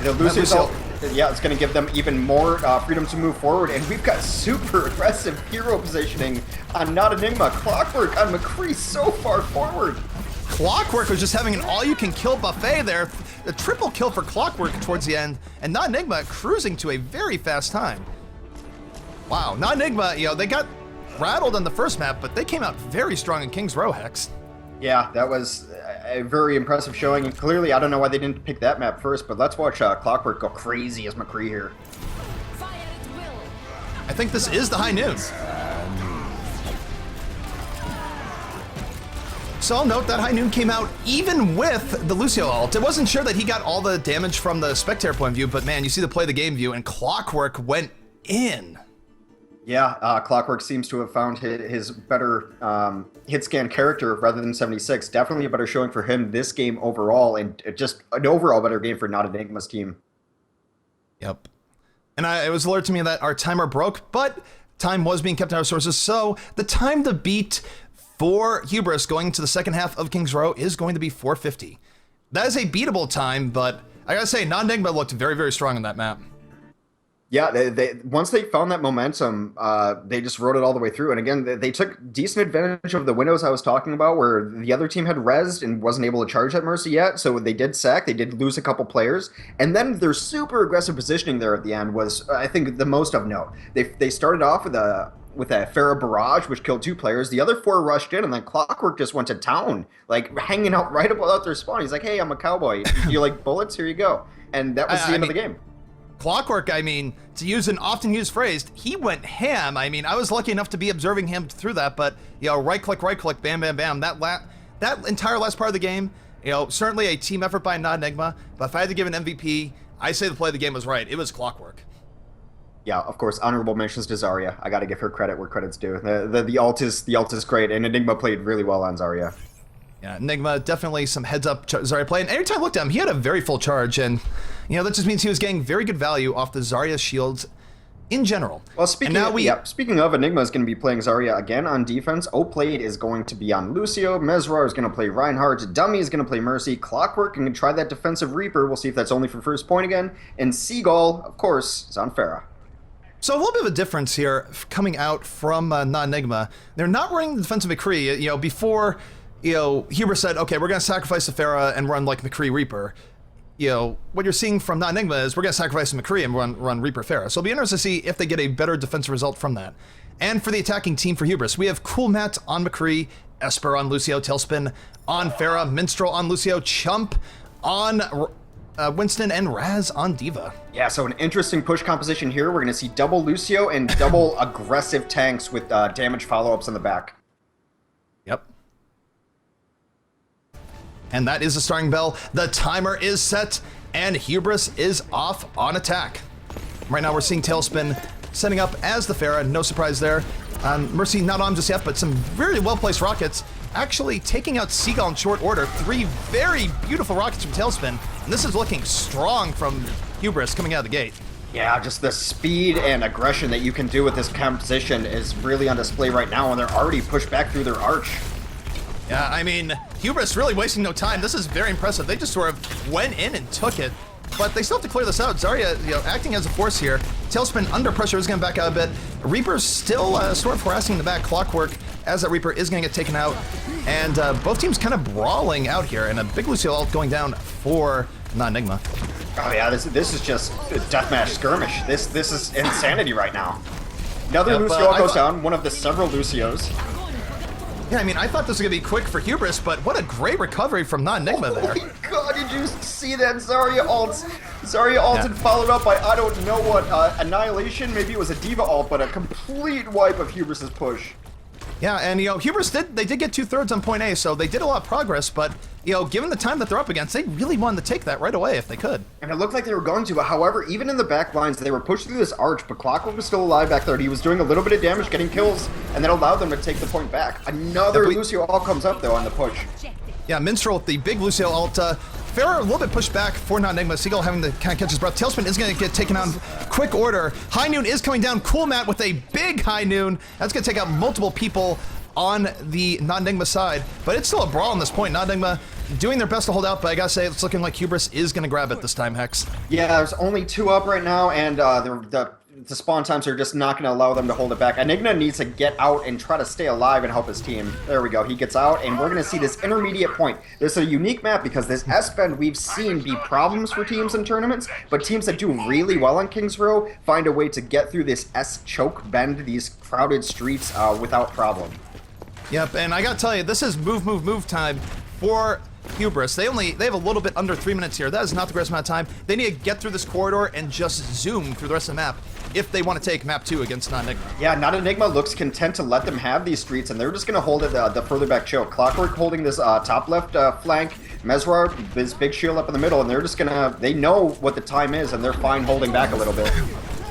The Lucio's ult, yeah, it's going to give them even more freedom to move forward, and we've got super aggressive hero positioning on NotEnigma. Clockwork on McCree so far forward. Clockwork was just having an all-you-can-kill buffet there. A triple kill for Clockwork towards the end, and NotEnigma cruising to a very fast time. Wow, NotEnigma, they got rattled on the first map, but they came out very strong in King's Row, Hex. Yeah, that was a very impressive showing, and clearly, I don't know why they didn't pick that map first, but let's watch Clockwork go crazy as McCree here. I think this is the high noon. So I'll note that high noon came out even with the Lucio ult. I wasn't sure that he got all the damage from the spectator point of view, but man, you see the play the game view, and Clockwork went in. Yeah, Clockwork seems to have found his better hit scan character rather than 76. Definitely a better showing for him this game overall, and just an overall better game for NotEnigma's team. Yep. And it was alerted to me that our timer broke, but time was being kept in our sources, so the time to beat for Hubris going to the second half of King's Row is going to be 4:50. That is a beatable time, but I gotta say, NotEnigma looked very, very strong on that map. Yeah, they once they found that momentum, they just rode it all the way through. And again, they took decent advantage of the windows I was talking about, where the other team had rezzed and wasn't able to charge that Mercy yet. So they did sack, they did lose a couple players, and then their super aggressive positioning there at the end was, I think, the most of note. They started off with a Pharah barrage, which killed 2 players. The other 4 rushed in, and then Clockwork just went to town, like hanging out right about their spawn. He's like, "Hey, I'm a cowboy. You like bullets? Here you go." And that was the end of the game. Clockwork, I mean, to use an often used phrase, he went ham. I mean, I was lucky enough to be observing him through that, but, right click, bam, bam, bam. That entire last part of the game, certainly a team effort by NotEnigma, but if I had to give an MVP, I say the play of the game was right. It was Clockwork. Yeah, of course, honorable mentions to Zarya. I got to give her credit where credit's due. The ult is great, and Enigma played really well on Zarya. Yeah, Enigma, definitely some heads-up Zarya play. And every time I looked at him, he had a very full charge. And, you know, that just means he was getting very good value off the Zarya shields in general. Well, speaking of, Enigma is going to be playing Zarya again on defense. Oplade is going to be on Lucio. Mesrar is going to play Reinhardt. Dummy is going to play Mercy. Clockwork can try that defensive Reaper. We'll see if that's only for first point again. And Seagull, of course, is on Pharah. So a little bit of a difference here coming out from NotEnigma. They're not running the defensive McCree. You know, before, you know, Hubris said, okay, we're going to sacrifice the Pharah and run like McCree Reaper. You know, what you're seeing from NotEnigma is we're going to sacrifice the McCree and run Reaper Pharah. So it'll be interesting to see if they get a better defensive result from that. And for the attacking team for Hubris, we have Cool Matt on McCree, Esper on Lucio, Tailspin on Pharah, Minstrel on Lucio, Chump on Winston, and Raz on Diva. Yeah, so an interesting push composition here. We're going to see double Lucio and double aggressive tanks with damage follow-ups in the back. Yep. And that is the starting bell. The timer is set, and Hubris is off on attack. Right now we're seeing Tailspin setting up as the Pharah. No surprise there. Mercy not on just yet, but some very well-placed rockets. Actually taking out Seagull in short order. 3 very beautiful rockets from Tailspin. And this is looking strong from Hubris coming out of the gate. Yeah, just the speed and aggression that you can do with this composition is really on display right now, and they're already pushed back through their arch. Yeah, I mean, Hubris really wasting no time. This is very impressive. They just sort of went in and took it. But they still have to clear this out. Zarya, you know, acting as a force here. Tailspin under pressure is going to back out a bit. Reaper's still sort of harassing the back. Clockwork as that Reaper is going to get taken out. And both teams kind of brawling out here. And a big Lucio ult going down for NotEnigma. Oh yeah, this is just a deathmatch skirmish. This is insanity right now. Another Lucio ult goes down. One of the several Lucios. Yeah, I mean, I thought this was going to be quick for Hubris, but what a great recovery from NotEnigma there. Oh my god, did you see that Zarya ult? Zarya ulted followed up by, I don't know what, Annihilation? Maybe it was a Diva ult, but a complete wipe of Hubris' push. Yeah, and, you know, Hubris they did get 2/3 on point A, so they did a lot of progress, but, you know, given the time that they're up against, they really wanted to take that right away if they could. And it looked like they were going to, but however, even in the back lines, they were pushed through this arch, but Clockwork was still alive back there. He was doing a little bit of damage, getting kills, and that allowed them to take the point back. Another Lucio ult comes up, though, on the push. Yeah, Minstrel with the big Lucio ult. Pharah a little bit pushed back for NotEnigma. Seagull having to kind of catch his breath. Tailspin is going to get taken out in quick order. High Noon is coming down. Cool Matt with a big High Noon. That's going to take out multiple people on the NotEnigma side, but it's still a brawl on this point. NotEnigma doing their best to hold out, but I gotta say, it's looking like Hubris is gonna grab it this time, Hex. Yeah, there's only 2 up right now, and the spawn times are just not gonna allow them to hold it back. Enigma needs to get out and try to stay alive and help his team. There we go, he gets out, and we're gonna see this intermediate point. This is a unique map because this S-bend we've seen be problems for teams in tournaments, but teams that do really well on Kings Row find a way to get through this S-choke bend, these crowded streets, without problem. Yep, and I gotta tell you, this is move time for Hubris. They have a little bit under 3 minutes here. That is not the greatest amount of time. They need to get through this corridor and just zoom through the rest of the map if they want to take map 2 against NotEnigma. Yeah, NotEnigma looks content to let them have these streets, and they're just going to hold it the further back choke. Clockwork holding this top left flank, Mesrar, this big shield up in the middle, and they're just going to, they know what the time is, and they're fine holding back a little bit.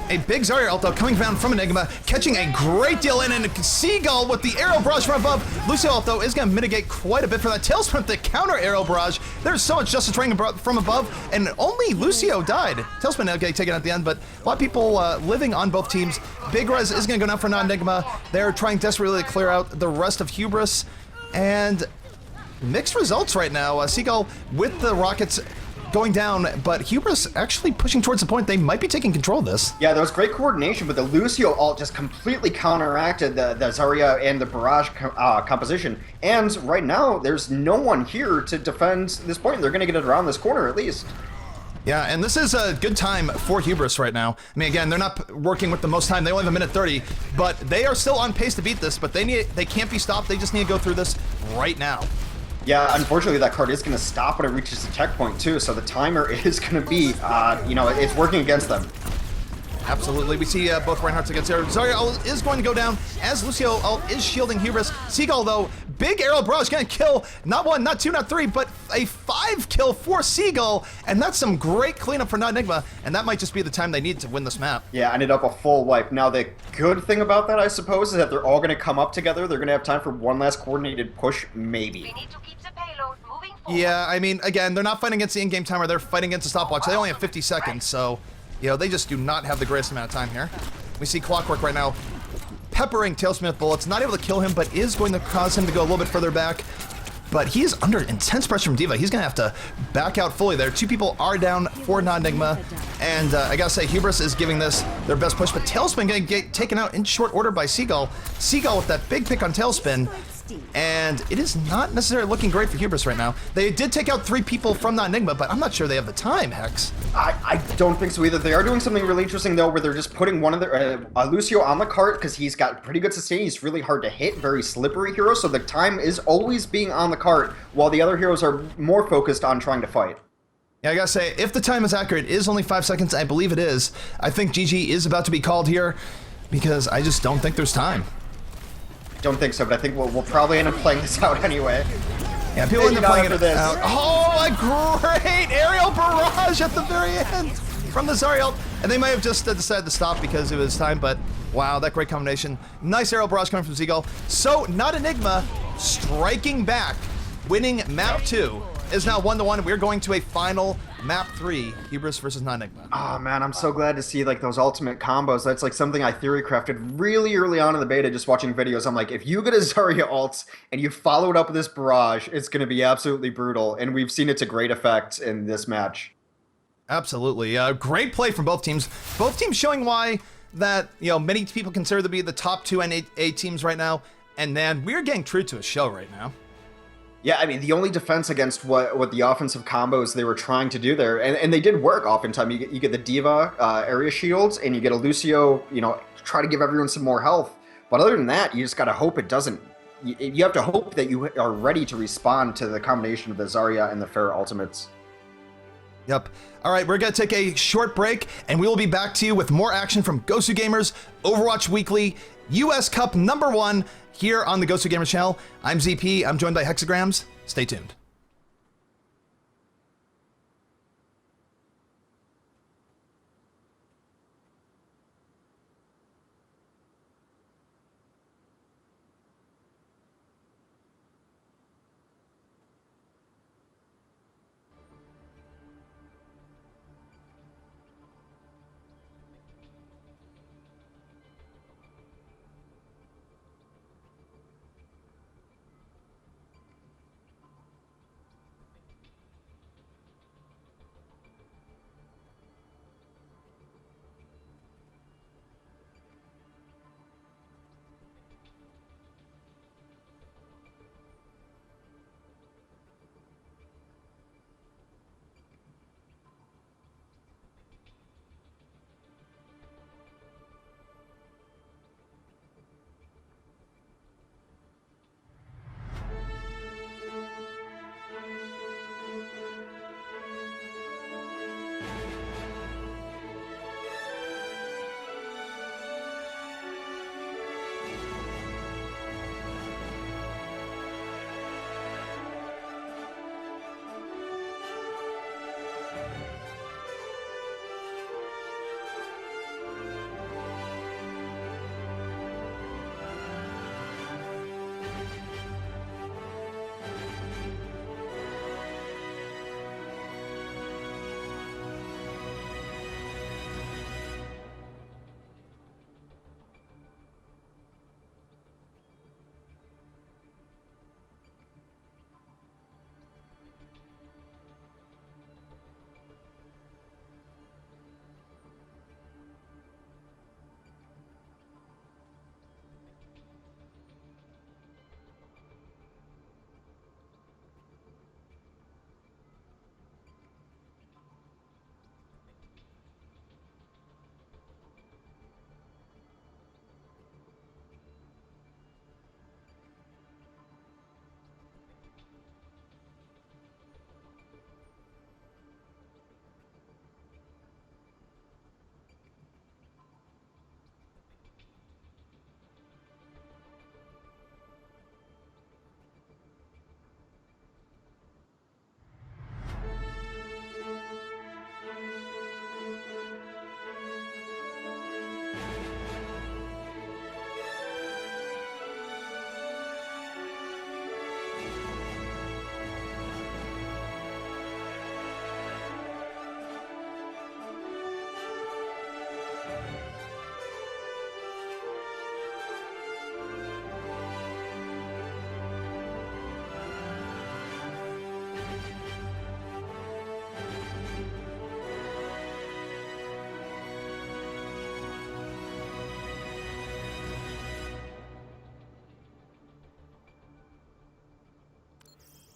A big Zarya ult, though, coming down from Enigma, catching a great deal in, and Seagull with the arrow barrage from above. Lucio ult, though, is going to mitigate quite a bit for that. Tailspin with the counter arrow barrage. There's so much justice raining from above, and only Lucio died. Tailspin getting taken at the end, but a lot of people living on both teams. Big Res is going to go down for NotEnigma. They're trying desperately to clear out the rest of Hubris, and mixed results right now. Seagull with the rockets going down, but Hubris actually pushing towards the point. They might be taking control of this. Yeah, there was great coordination, but the Lucio ult just completely counteracted the Zarya and the barrage composition. And right now, there's no one here to defend this point. They're going to get it around this corner at least. Yeah, and this is a good time for Hubris right now. I mean, again, they're not working with the most time. They only have a minute 30, but they are still on pace to beat this, but they can't be stopped. They just need to go through this right now. Yeah, unfortunately, that card is going to stop when it reaches the checkpoint, too, so the timer is going to be, you know, it's working against them. Absolutely. We see both Reinhardts against there. Zarya ult is going to go down as Lucio ult is shielding Hubris. Seagull, though, big aerial barrage gonna kill not 1, not 2, not 3, but a 5 kill for Seagull, and that's some great cleanup for NotEnigma, and that might just be the time they need to win this map. Yeah, ended up a full wipe. Now, the good thing about that, I suppose, is that they're all going to come up together. They're going to have time for one last coordinated push, maybe. We need to keep the payload moving forward. Yeah, I mean, again, they're not fighting against the in-game timer, they're fighting against a stopwatch. They only have 50 seconds, so, you know, they just do not have the greatest amount of time here. We see Clockwork right now peppering Tailspin with bullets, not able to kill him, but is going to cause him to go a little bit further back. But he is under intense pressure from D.Va. He's going to have to back out fully there. 2 people are down for NotEnigma. And I got to say, Hubris is giving this their best push. But Tailspin going to get taken out in short order by Seagull. Seagull with that big pick on Tailspin. And it is not necessarily looking great for Hubris right now. They did take out 3 people from NotEnigma, but I'm not sure they have the time, Hex. I don't think so either. They are doing something really interesting, though, where they're just putting one of their Lucio on the cart because he's got pretty good sustain. He's really hard to hit, very slippery hero, so the time is always being on the cart, while the other heroes are more focused on trying to fight. Yeah, I gotta say, if the time is accurate, it is only 5 seconds. I believe it is. I think GG is about to be called here because I just don't think there's time. Don't think so, but I think we'll probably end up playing this out anyway. Yeah, people end up playing it this. out. Oh, a great aerial barrage at the very end from the Zarya, and they might have just decided to stop because it was time, but wow, that great combination. Nice aerial barrage coming from Seagull. So, NotEnigma striking back, winning map 2, is now 1-1. We're going to a final map 3, Hubris versus NotEnigma. Oh man, I'm so glad to see like those ultimate combos. That's like something I theory crafted really early on in the beta, just watching videos. I'm like, if you get a Zarya ult and you follow it up with this barrage, it's going to be absolutely brutal. And we've seen it to great effect in this match. Absolutely. Great play from both teams. Both teams showing why that, you know, many people consider to be the top 2 NA teams right now. And man, we're getting true to a show right now. Yeah, I mean, the only defense against what the offensive combos they were trying to do there, and they did work oftentimes. You get the D.Va area shields, and you get a Lucio, you know, try to give everyone some more health. But other than that, you just got to hope it doesn't. You have to hope that you are ready to respond to the combination of the Zarya and the Pharah ultimates. Yep. All right, we're going to take a short break, and we will be back to you with more action from GosuGamers, Overwatch Weekly, US Cup #1 here on the GosuGamers channel. I'm ZP. I'm joined by Hexagrams. Stay tuned.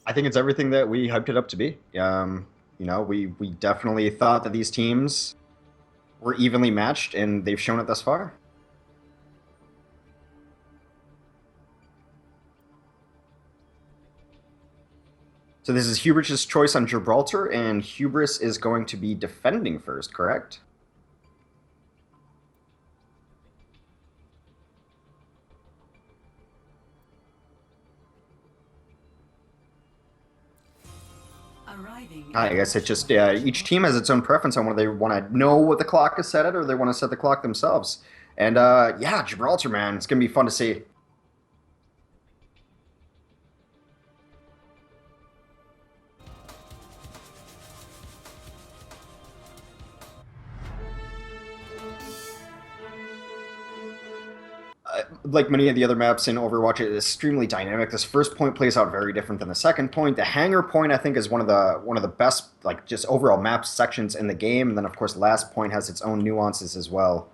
I think it's everything that we hyped it up to be. We definitely thought that these teams were evenly matched, and they've shown it thus far. So this is Hubris' choice on Gibraltar, and Hubris is going to be defending first, correct? I guess it's just each team has its own preference on whether they want to know what the clock is set at or they want to set the clock themselves. And yeah, Gibraltar, man, it's going to be fun to see. Like many of the other maps in Overwatch, it is extremely dynamic. This first point plays out very different than the second point. The hangar point, I think, is one of the best, like, just overall map sections in the game. And then, of course, last point has its own nuances as well.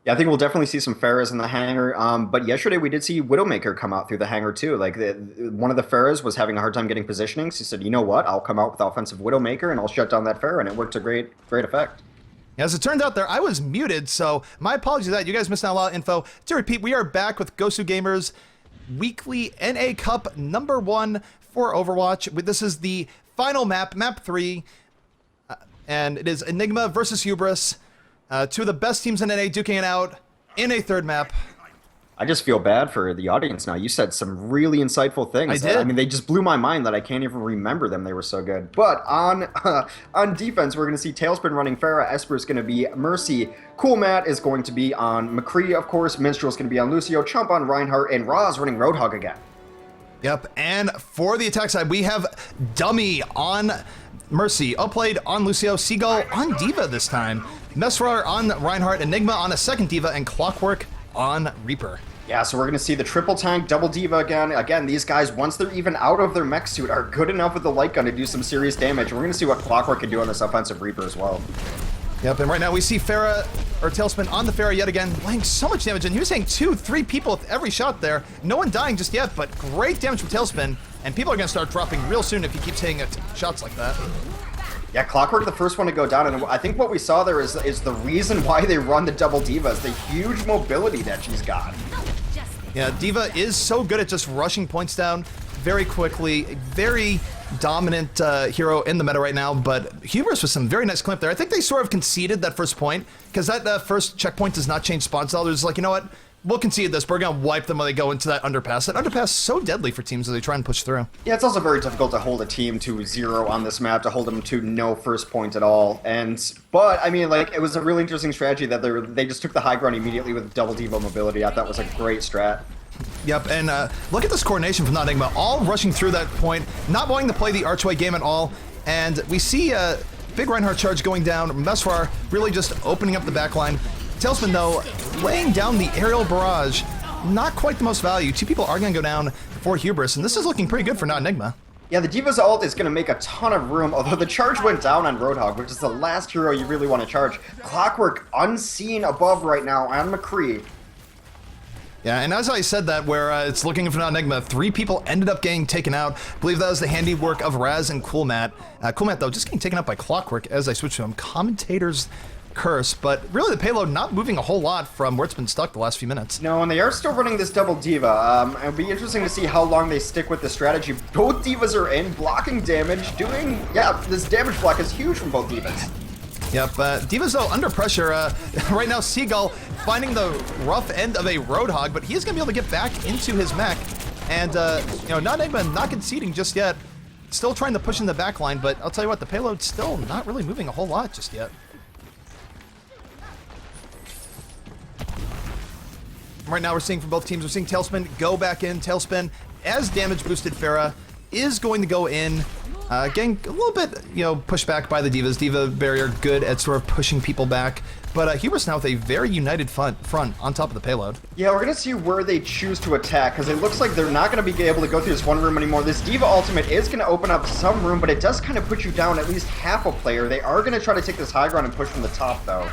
Yeah, I think we'll definitely see some Pharahs in the hangar. But yesterday we did see Widowmaker come out through the hangar too. Like one of the Pharahs was having a hard time getting positioning, so he said, "You know what? I'll come out with offensive Widowmaker and I'll shut down that Pharah," and it worked to great effect. As it turned out there, I was muted, so my apologies for that. You guys missed out a lot of info. To repeat, we are back with GosuGamers weekly NA Cup #1 for Overwatch. This is the final map, map 3, and it is Enigma versus Hubris. Two of the best teams in NA duking it out in a third map. I just feel bad for the audience now. You said some really insightful things. I did. I mean, they just blew my mind that I can't even remember them. They were so good. But on defense, we're going to see Tailspin running Pharah. Esper is going to be Mercy. Cool Matt is going to be on McCree, of course. Minstrel is going to be on Lucio. Chump on Reinhardt. And Raw is running Roadhog again. Yep, and for the attack side, we have Dummy on Mercy, Upplayed on Lucio, Seagull on D.Va this time, Mesrar on Reinhardt, Enigma on a second D.Va, and Clockwork on Reaper. Yeah, so we're going to see the triple tank, double D.Va again. Again, these guys, once they're even out of their mech suit, are good enough with the light gun to do some serious damage. We're going to see what Clockwork can do on this offensive Reaper as well. Yep, and right now we see Pharah, or Tailspin, on the Pharah yet again, laying so much damage, and he was saying 2-3 people with every shot there. No one dying just yet, but great damage from Tailspin, and people are going to start dropping real soon if he keeps hitting shots like that. Yeah, Clockwork the first one to go down, and I think what we saw there is the reason why they run the double D.Va is the huge mobility that she's got. Yeah, D.Va is so good at just rushing points down very quickly, very dominant hero in the meta right now, but Hubris with some very nice clip there. I think they sort of conceded that first point, because that first checkpoint does not change spawn style. They're just like, you know what, we'll concede this. We're going to wipe them when they go into that underpass. That underpass is so deadly for teams as they try and push through. Yeah, it's also very difficult to hold a team to 0 on this map, to hold them to no first point at all. But, I mean, like, it was a really interesting strategy that they just took the high ground immediately with double D.Va mobility. I thought was a great strat. Yep, and look at this coordination from NotEnigma, all rushing through that point, not wanting to play the archway game at all, and we see a big Reinhardt charge going down, Mesrar really just opening up the backline. Tailspin, though, laying down the aerial barrage, not quite the most value. Two people are going to go down for Hubris, and this is looking pretty good for NotEnigma. Yeah, the D.Va's ult is going to make a ton of room, although the charge went down on Roadhog, which is the last hero you really want to charge. Clockwork unseen above right now on McCree. Yeah, and as I said that, where it's looking for NotEnigma, 3 people ended up getting taken out. I believe that was the handiwork of Raz and Cool Matt. Cool Matt, though, just getting taken out by Clockwork as I switch to him. Commentator's curse, but really the payload not moving a whole lot from where it's been stuck the last few minutes. No, and they are still running this double D.Va. It'll be interesting to see how long they stick with the strategy. Both D.Vas are in, blocking damage, this damage block is huge from both D.Vas. Yep, D.Va's, though, under pressure. Right now, Seagull finding the rough end of a Roadhog, but he's going to be able to get back into his mech. And, NotEnigma not conceding just yet. Still trying to push in the back line, but I'll tell you what, the payload's still not really moving a whole lot just yet. Right now, we're seeing from both teams, we're seeing Tailspin go back in. Tailspin, as damage boosted Pharah, is going to go in Getting a little bit, pushed back by the Divas. Diva barrier good at sort of pushing people back. But Hubris now with a very united front on top of the payload. Yeah, we're going to see where they choose to attack, because it looks like they're not going to be able to go through this one room anymore. This Diva ultimate is going to open up some room, but it does kind of put you down at least half a player. They are going to try to take this high ground and push from the top, though.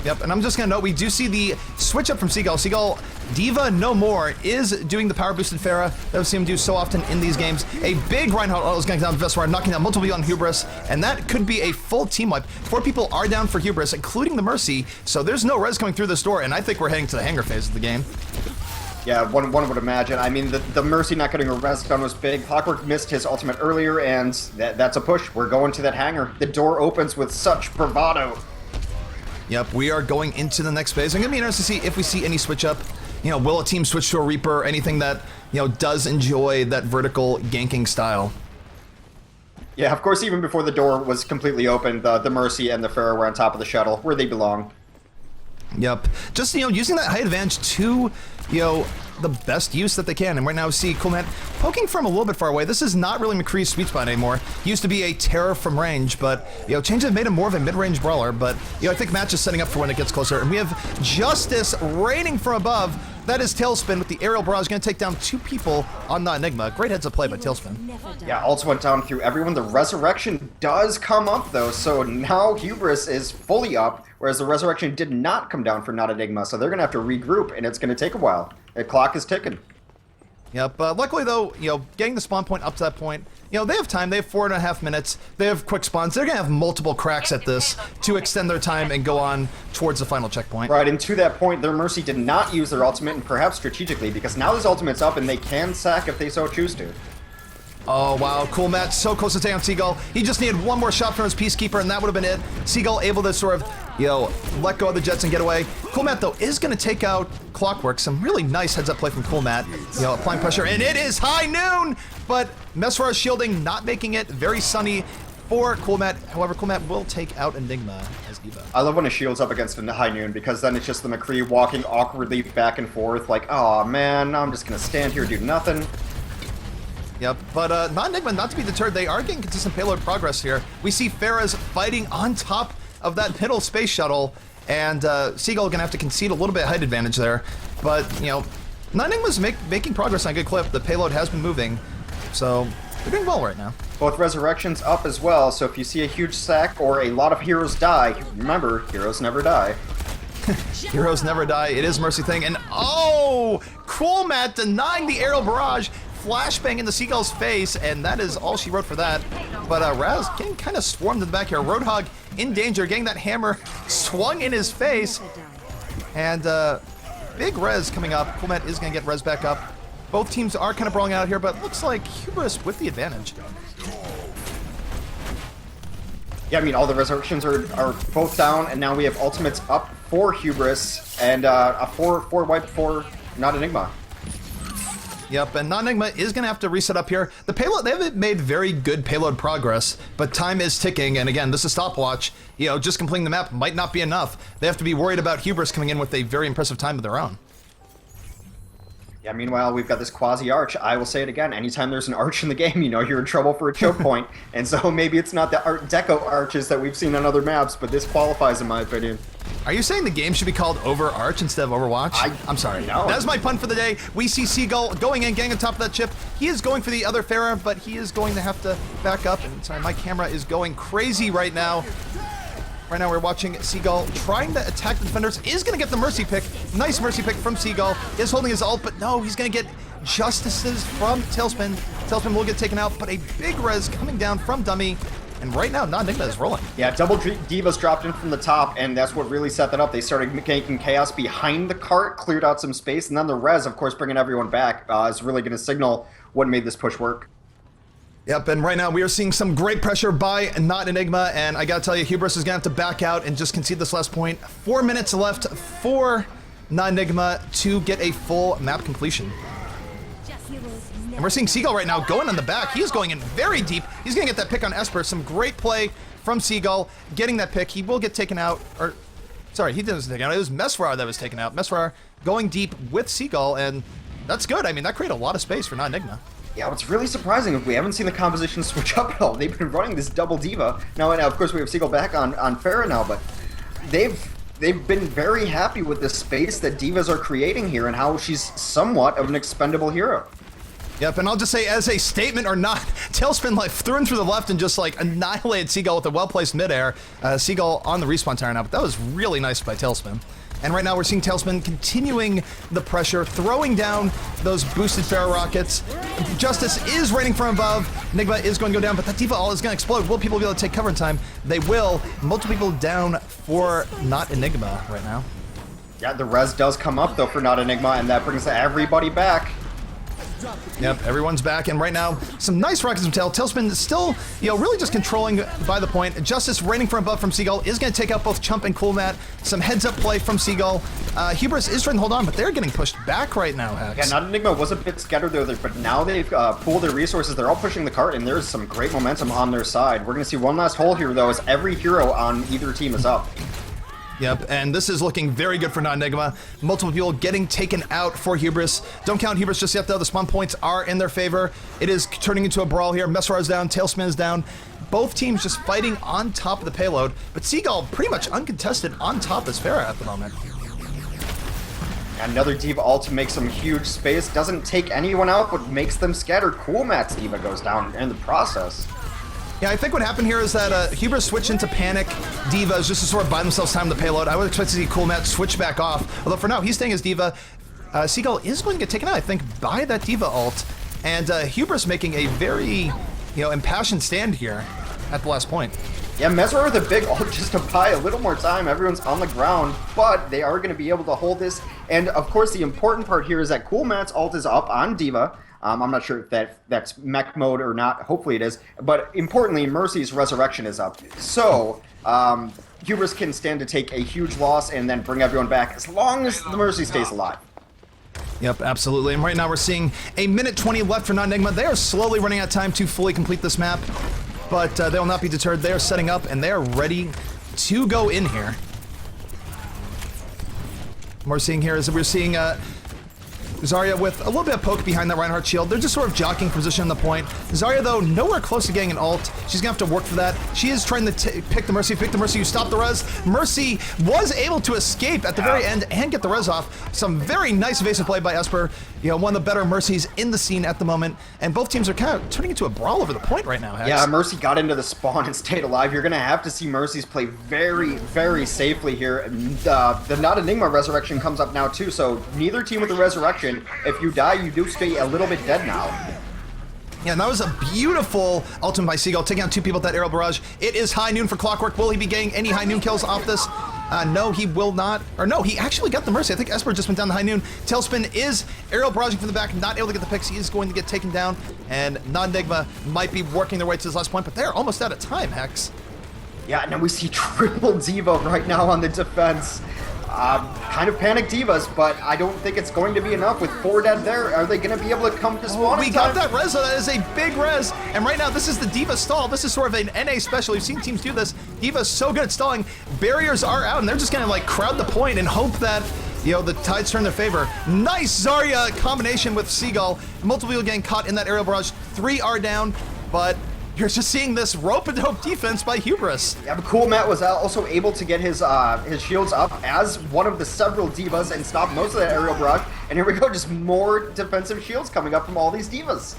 Yep, and I'm just going to note, we do see the switch up from Seagull. Seagull, Diva no more, is doing the power boosted Pharah that we've seen him do so often in these games. A big Reinhardt is going down the Vesper, knocking down multiple on Hubris, and that could be a full team wipe. 4 people are down for Hubris, including the Mercy, so there's no res coming through this door, and I think we're heading to the hangar phase of the game. Yeah, one would imagine. I mean, the Mercy not getting a res gun was big. Clockwork missed his ultimate earlier, and that's a push. We're going to that hangar. The door opens with such bravado. Yep, we are going into the next phase. I'm going to be interested to see if we see any switch up. Will a team switch to a Reaper or anything that, does enjoy that vertical ganking style? Yeah, of course, even before the door was completely open, the Mercy and the Pharah were on top of the shuttle, where they belong. Yep. Just, using that height advantage to, the best use that they can. And right now we see Coolmat poking from a little bit far away. This is not really McCree's sweet spot anymore. He used to be a terror from range, but, changes have made him more of a mid-range brawler. But, I think Matt's just setting up for when it gets closer. And we have Justice raining from above. That is Tailspin with the aerial barrage, going to take down 2 people on NotEnigma. Great heads up play by Tailspin. Yeah, ults went down through everyone. The Resurrection does come up, though, so now Hubris is fully up, whereas the Resurrection did not come down for NotEnigma, so they're going to have to regroup, and it's going to take a while. The clock is ticking. Yep, luckily, though, getting the spawn point up to that point, they have time. They have 4.5 minutes. They have quick spawns. They're going to have multiple cracks at this to extend their time and go on towards the final checkpoint. Right, and to that point, their Mercy did not use their ultimate, and perhaps strategically, because now this ultimate's up and they can sack if they so choose to. Oh, wow. Cool, Matt. So close to taking on Seagull. He just needed one more shot from his Peacekeeper, and that would have been it. Seagull able to sort of, let go of the Jets and get away. Cool Matt, though, is going to take out Clockwork. Some really nice heads-up play from Cool Matt. Applying pressure, and it is high noon! But Mesrar's shielding, not making it. Very sunny for Cool Matt. However, Cool Matt will take out Enigma as Diva. I love when a shield's up against a high noon, because then it's just the McCree walking awkwardly back and forth, like, oh man, I'm just going to stand here and do nothing. Yep, but NotEnigma, not to be deterred, they are getting consistent payload progress here. We see Pharah's fighting on top of that middle space shuttle, and Seagull gonna have to concede a little bit of height advantage there. But, NotEnigma's making progress on a good clip. The payload has been moving, so they're doing well right now. Both Resurrections up as well, so if you see a huge sack or a lot of heroes die, remember, heroes never die. Heroes never die. It is a Mercy thing, and oh! Cool Matt denying the aerial barrage. Flashbang in the Seagull's face, and that is all she wrote for that. But Raz getting kind of swarmed in the back here. Roadhog in danger, getting that hammer swung in his face. And big res coming up. Coolmat is going to get res back up. Both teams are kind of brawling out here, but looks like Hubris with the advantage. Yeah, I mean, all the Resurrections are both down, and now we have ultimates up for Hubris, and a 4 wipe for NotEnigma. Yep, and NotEnigma is going to have to reset up here. The payload, they haven't made very good payload progress, but time is ticking, and again, this is stopwatch. Just completing the map might not be enough. They have to be worried about Hubris coming in with a very impressive time of their own. Yeah, meanwhile, we've got this quasi-arch. I will say it again, anytime there's an arch in the game, you're in trouble for a choke point. And so maybe it's not the Art Deco arches that we've seen on other maps, but this qualifies in my opinion. Are you saying the game should be called Overarch instead of Overwatch? I'm sorry. No. That is my pun for the day. We see Seagull going in, getting on top of that chip. He is going for the other Pharah, but he is going to have to back up. And sorry, my camera is going crazy right now. Right now we're watching Seagull trying to attack the defenders. Is going to get the Mercy pick. Nice Mercy pick from Seagull. Is holding his ult, but no, he's going to get Justices from Tailspin. Tailspin will get taken out, but a big res coming down from Dummy. And right now, NotEnigma is rolling. Yeah, double Divas dropped in from the top, and that's what really set that up. They started making chaos behind the cart, cleared out some space, and then the res, of course, bringing everyone back, is really going to signal what made this push work. Yep, and right now we are seeing some great pressure by NotEnigma, and I gotta tell you, Hubris is gonna have to back out and just concede this last point. 4 minutes left for NotEnigma to get a full map completion. And we're seeing Seagull right now going on the back. He is going in very deep. He's gonna get that pick on Esper. Some great play from Seagull, getting that pick. He will get taken out, or sorry, he didn't take out. It was Mesrar that was taken out. Mesrar going deep with Seagull, and that's good. I mean, that created a lot of space for NotEnigma. Yeah, what's really surprising is we haven't seen the composition switch up at all. They've been running this double diva. Now, of course, we have Seagull back on Farah now, but they've been very happy with the space that divas are creating here and how she's somewhat of an expendable hero. Yep, and I'll just say, as a statement or not, Tailspin like threw in through the left and just like annihilated Seagull with a well-placed midair. Seagull on the respawn tower now, but that was really nice by Tailspin. And right now we're seeing Tailspin continuing the pressure, throwing down those boosted Pharaoh rockets. Justice is raining from above. Enigma is going to go down, but that Diva ult is going to explode. Will people be able to take cover in time? They will. Multiple people down for NotEnigma right now. Yeah, the res does come up though for NotEnigma, and that brings everybody back. Yep, everyone's back, and right now, some nice rockets from Tailspin still, really just controlling by the point. Justice raining from above from Seagull is going to take out both Chump and Coolmat. Some heads-up play from Seagull. Hubris is trying to hold on, but they're getting pushed back right now, Hex. Yeah, NotEnigma was a bit scattered there, but now they've pooled their resources. They're all pushing the cart, and there's some great momentum on their side. We're going to see one last hole here, though, as every hero on either team is up. Yep, and this is looking very good for NotEnigma. Multiple people getting taken out for Hubris. Don't count Hubris just yet, though. The spawn points are in their favor. It is turning into a brawl here. Mesrar is down, Tailspin is down. Both teams just fighting on top of the payload, but Seagull pretty much uncontested on top as Farah at the moment. Another Diva ult to make some huge space. Doesn't take anyone out, but makes them scattered. Coolmat's Diva goes down in the process. Yeah, I think what happened here is that Hubris switched into Panic Divas just to sort of buy themselves time to the payload. I would expect to see Coolmat switch back off, although for now he's staying as Diva. Seagull is going to get taken out, I think, by that Diva ult, and Hubris making a very, impassioned stand here at the last point. Yeah, Mesrar with a big ult just to buy a little more time. Everyone's on the ground, but they are going to be able to hold this. And of course, the important part here is that Coolmat's ult is up on Diva. I'm not sure if that's mech mode or not. Hopefully it is. But importantly, Mercy's resurrection is up. So Hubris can stand to take a huge loss and then bring everyone back as long as the Mercy stays alive. Yep, absolutely. And right now we're seeing a minute 20 left for NotEnigma. They are slowly running out of time to fully complete this map, but they will not be deterred. They are setting up and they are ready to go in here. What we're seeing here is that we're seeing Zarya with a little bit of poke behind that Reinhardt shield. They're just sort of jockeying position on the point. Zarya, though, nowhere close to getting an ult. She's gonna have to work for that. She is trying to pick the Mercy, you stop the res. Mercy was able to escape at the very end and get the res off. Some very nice evasive play by Esper. One of the better Mercies in the scene at the moment. And both teams are kind of turning into a brawl over the point right now, Hex. Yeah, Mercy got into the spawn and stayed alive. You're gonna have to see Mercy's play very, very safely here. The NotEnigma resurrection comes up now too, so neither team with the resurrection. If you die, you do stay a little bit dead now. Yeah, and that was a beautiful ultimate by Seagull, taking out two people with that aerial barrage. It is high noon for Clockwork. Will he be getting any high noon kills off this? No, he will not. Or no, he actually got the Mercy. I think Esper just went down the high noon. Tailspin is aerial barraging from the back, not able to get the picks. He is going to get taken down, and NotEnigma might be working their way to his last point, but they're almost out of time, Hex. Yeah, now we see triple Diva right now on the defense. Kind of panic Divas, but I don't think it's going to be enough with 4 dead there. Are they going to be able to come to spawn? We got that res, that is a big res. And right now, this is the Diva stall. This is sort of an NA special. We've seen teams do this. Diva's so good at stalling. Barriers are out, and they're just going to like crowd the point and hope that the tides turn in their favor. Nice Zarya combination with Seagull. Multiple people getting caught in that aerial barrage. 3 are down, but you're just seeing this rope-a-dope defense by Hubris. Yeah, but Coolmat was also able to get his shields up as one of the several Divas and stop most of that aerial barrage. And here we go, just more defensive shields coming up from all these Divas.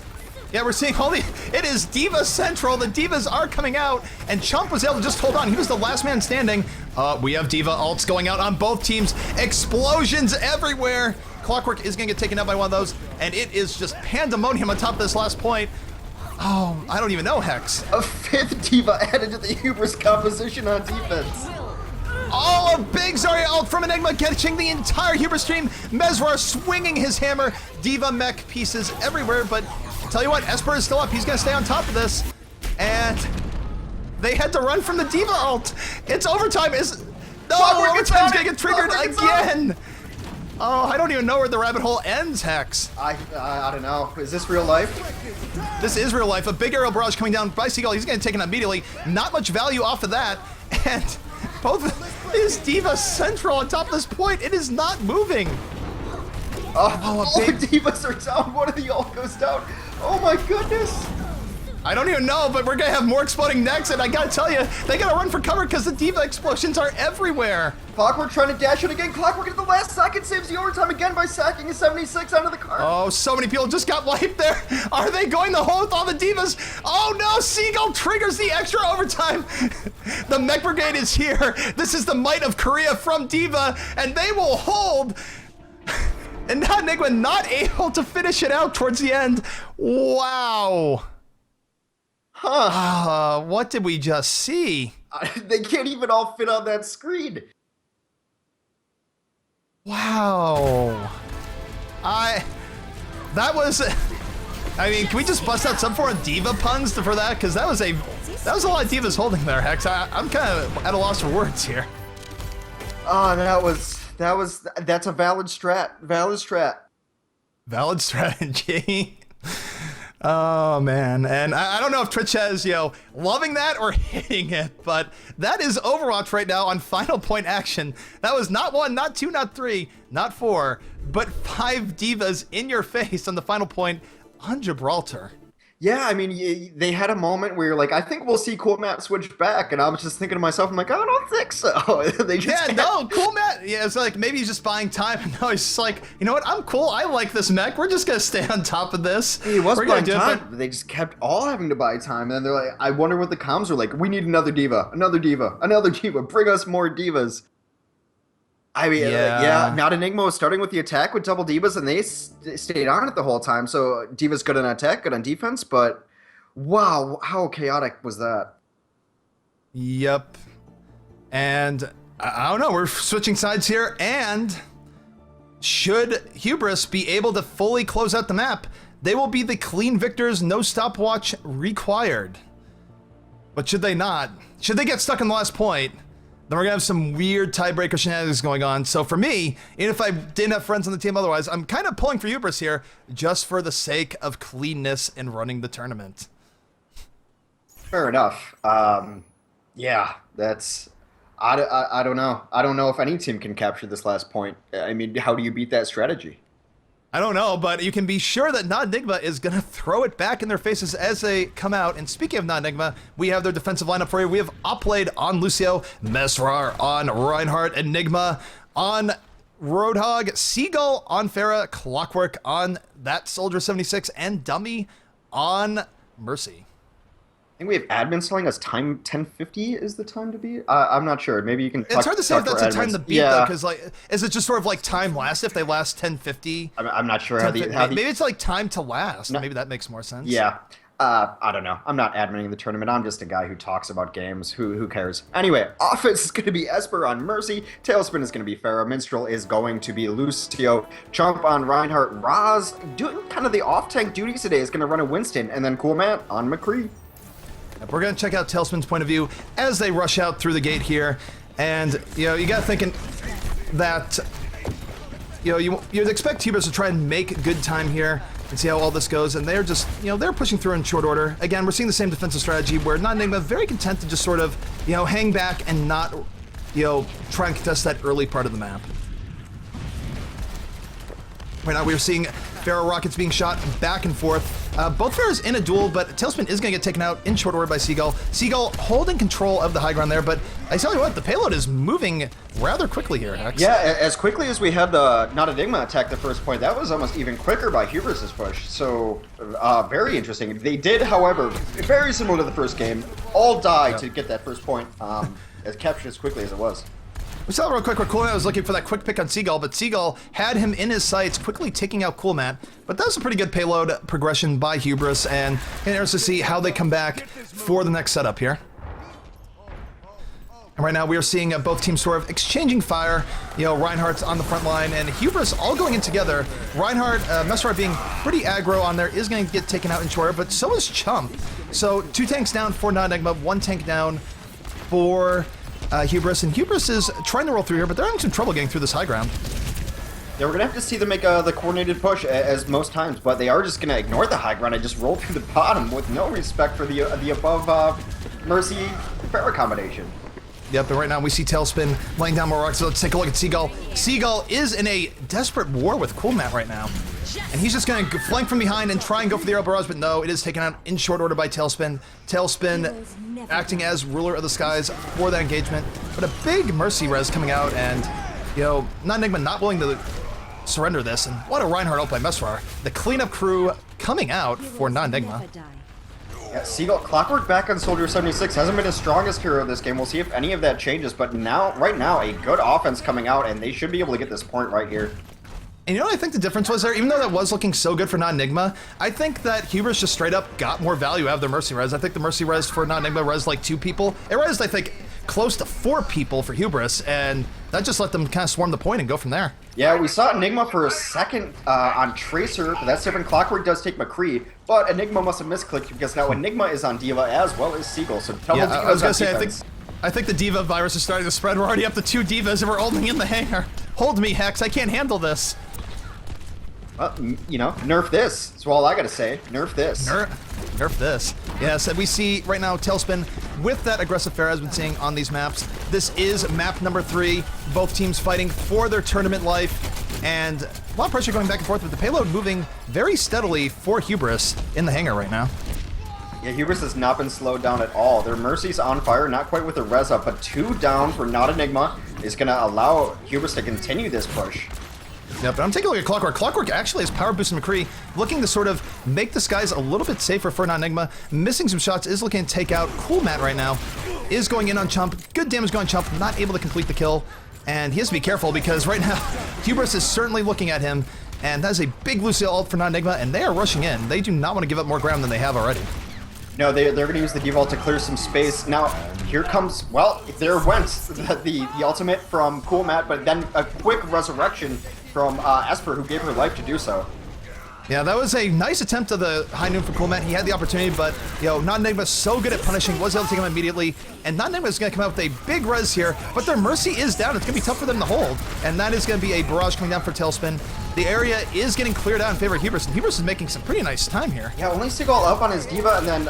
Yeah, we're seeing it is Diva Central. The Divas are coming out, and Chump was able to just hold on. He was the last man standing. We have Diva ults going out on both teams. Explosions everywhere. Clockwork is going to get taken out by one of those, and it is just pandemonium on top of this last point. Oh, I don't even know, Hex. A 5th Diva added to the Hubris composition on defense. Oh, a big Zarya ult from Enigma, catching the entire Hubris stream. Mesrar swinging his hammer. Diva mech pieces everywhere, but tell you what, Esper is still up. He's going to stay on top of this. And they had to run from the Diva ult. It's overtime. Overtime's going to get triggered again. Oh, I don't even know where the rabbit hole ends, Hex. I don't know. Is this real life? This is real life. A big aerial barrage coming down by Seagull. He's going to take it immediately. Not much value off of that. And both is Diva Central on top of this point. It is not moving. All the Divas are down. One of the ult goes down. Oh my goodness! I don't even know, but we're gonna have more exploding next, and I gotta tell you, they gotta run for cover because the diva explosions are everywhere. Clockwork trying to dash it again. Clockwork at the last second saves the overtime again by sacking a 76 out of the car. Oh, so many people just got wiped there. Are they going to hold all the divas? Oh no, Seagull triggers the extra overtime. The Mech Brigade is here. This is the might of Korea from Diva, and they will hold. And NotEnigma not able to finish it out towards the end. Wow. Huh. What did we just see? They can't even all fit on that screen. Wow. That was, I mean, can we just bust out some form of diva puns for that? Because that was a lot of divas holding there, Hex. I'm kind of at a loss for words here. Oh, that's a valid strat. Valid strategy. Oh man, and I don't know if Twitch has, loving that or hating it, but that is Overwatch right now on final point action. That was not 1, not 2, not 3, not 4, but 5 divas in your face on the final point on Gibraltar. Yeah, I mean, they had a moment where you're like, I think we'll see Cool Matt switch back, and I was just thinking to myself, I'm like, I don't think so. They just Cool Matt, it's like maybe he's just buying time, and now he's just like, you know what, I'm cool, I like this mech, we're just gonna stay on top of this. He was buying time, but they just kept all having to buy time, and then they're like, I wonder what the comms are like. We need another diva, bring us more divas. I mean, NotEnigma was starting with the attack with double divas, and they stayed on it the whole time. So divas good on attack, good on defense, but wow, how chaotic was that? Yep. And I don't know, we're switching sides here, and should Hubris be able to fully close out the map, they will be the clean victors, no stopwatch required. But should they not? Should they get stuck in the last point, then we're gonna have some weird tiebreaker shenanigans going on. So for me, even if I didn't have friends on the team otherwise, I'm kind of pulling for Hubris here just for the sake of cleanness in running the tournament. Fair enough. Yeah, that's... I don't know. I don't know if any team can capture this last point. I mean, how do you beat that strategy? I don't know, but you can be sure that NotEnigma is going to throw it back in their faces as they come out. And speaking of NotEnigma, we have their defensive lineup for you. We have Oplade on Lucio, Mesrar on Reinhardt, Enigma on Roadhog, Seagull on Farah, Clockwork on that Soldier 76, and Dummy on Mercy. I think we have admins telling us time 1050 is the time to beat. I'm not sure. Maybe you can. It's hard to say if that's a time to beat though, because is it just sort of like time last if they last 1050? I'm not sure maybe it's like time to last. No, maybe that makes more sense. Yeah. I don't know. I'm not adminning the tournament. I'm just a guy who talks about games. Who cares? Anyway, offense is going to be Esper on Mercy. Tailspin is going to be Farah. Minstrel is going to be Lucio. Chomp on Reinhardt. Raz doing kind of the off-tank duties today is going to run a Winston. And then Cool Matt on McCree. We're going to check out Tailspin's point of view as they rush out through the gate here. And, you got thinking that, you'd expect Hubris to try and make good time here and see how all this goes. And they're just, they're pushing through in short order. Again, we're seeing the same defensive strategy where NotEnigma very content to just sort of, hang back and not, try and contest that early part of the map. Right now we're seeing Pharaoh rockets being shot back and forth. Both Pharaohs in a duel, but Tailspin is going to get taken out in short order by Seagull. Seagull holding control of the high ground there, but I tell you what, the payload is moving rather quickly here, Hex. Yeah, as quickly as we had the NotEnigma attack the first point, that was almost even quicker by Hubris' push. So, very interesting. They did, however, very similar to the first game, all die to get that first point, as captured as quickly as it was. We saw real quick where Cool Matt was looking for that quick pick on Seagull, but Seagull had him in his sights, quickly taking out Cool Matt. But that was a pretty good payload progression by Hubris, and interested to see how they come back for the next setup here. And right now we are seeing both teams sort of exchanging fire. Reinhardt's on the front line, and Hubris all going in together. Reinhardt, Mesrar being pretty aggro on there, is going to get taken out in short, but so is Chump. So 2 tanks down for NotEnigma, 1 tank down for Hubris, and Hubris is trying to roll through here, but they're having some trouble getting through this high ground. Yeah, we're going to have to see them make the coordinated push as most times, but they are just going to ignore the high ground and just roll through the bottom with no respect for the above Mercy Farah combination. Yep, and right now we see Tailspin laying down more rocks, so let's take a look at Seagull. Seagull is in a desperate war with Cool Matt right now. And he's just going to flank from behind and try and go for the aerial barrage, but no, it is taken out in short order by Tailspin. Tailspin acting as ruler of the skies for that engagement. But a big Mercy res coming out, and, you know, NotEnigma not willing to surrender this. And what a Reinhardt ult by Mesrar. The cleanup crew coming out for NotEnigma. Yeah, Seagull, Clockwork back on Soldier 76 hasn't been his strongest hero this game. We'll see if any of that changes, but now, right now, a good offense coming out, and they should be able to get this point right here. And you know what I think the difference was there? Even though that was looking so good for NotEnigma, I think that Hubris just straight up got more value out of their Mercy res. I think the Mercy res for NotEnigma res like 2 people. It resed, I think, close to 4 people for Hubris, and that just let them kind of swarm the point and go from there. Yeah, we saw Enigma for a second on Tracer, but that's different. Clockwork does take McCree, but Enigma must have misclicked because now Enigma is on D.Va as well as Seagull, so double Yeah, I was gonna Divas on say, defense. I think the D.Va virus is starting to spread. We're already up to 2 D.Vas and we're holding in the hangar. Hold me, Hex, I can't handle this. You know, nerf this. That's all I gotta say. Nerf this. Nerf this. Yes, and we see right now Tailspin with that aggressive fare as we've been seeing on these maps. This is map number 3. Both teams fighting for their tournament life. And a lot of pressure going back and forth with the payload moving very steadily for Hubris in the hangar right now. Yeah, Hubris has not been slowed down at all. Their Mercy's on fire, not quite with the res up, but 2 down for NotEnigma is gonna allow Hubris to continue this push. Yeah, but I'm taking a look at Clockwork. Clockwork actually has power boost McCree, looking to sort of make the skies a little bit safer for NotEnigma. Missing some shots, is looking to take out Cool Matt right now. Is going in on Chump. Good damage going Chump, not able to complete the kill. And he has to be careful because right now, Hubris is certainly looking at him. And that is a big Lucio ult for NotEnigma, and they are rushing in. They do not want to give up more ground than they have already. No, they're going to use the D-Vault to clear some space. Now, here comes, well, there went the ultimate from Cool Matt, but then a quick resurrection from Esper, who gave her life to do so. Yeah, that was a nice attempt of the high noon for Cool Matt. He had the opportunity, but, you know, NotEnigma is so good at punishing, was able to take him immediately, and NotEnigma is going to come out with a big res here, but their Mercy is down. It's going to be tough for them to hold, and that is going to be a barrage coming down for Tailspin. The area is getting cleared out in favor of Hubris, and Hubris is making some pretty nice time here. Yeah, only Seagull up on his D.Va, and then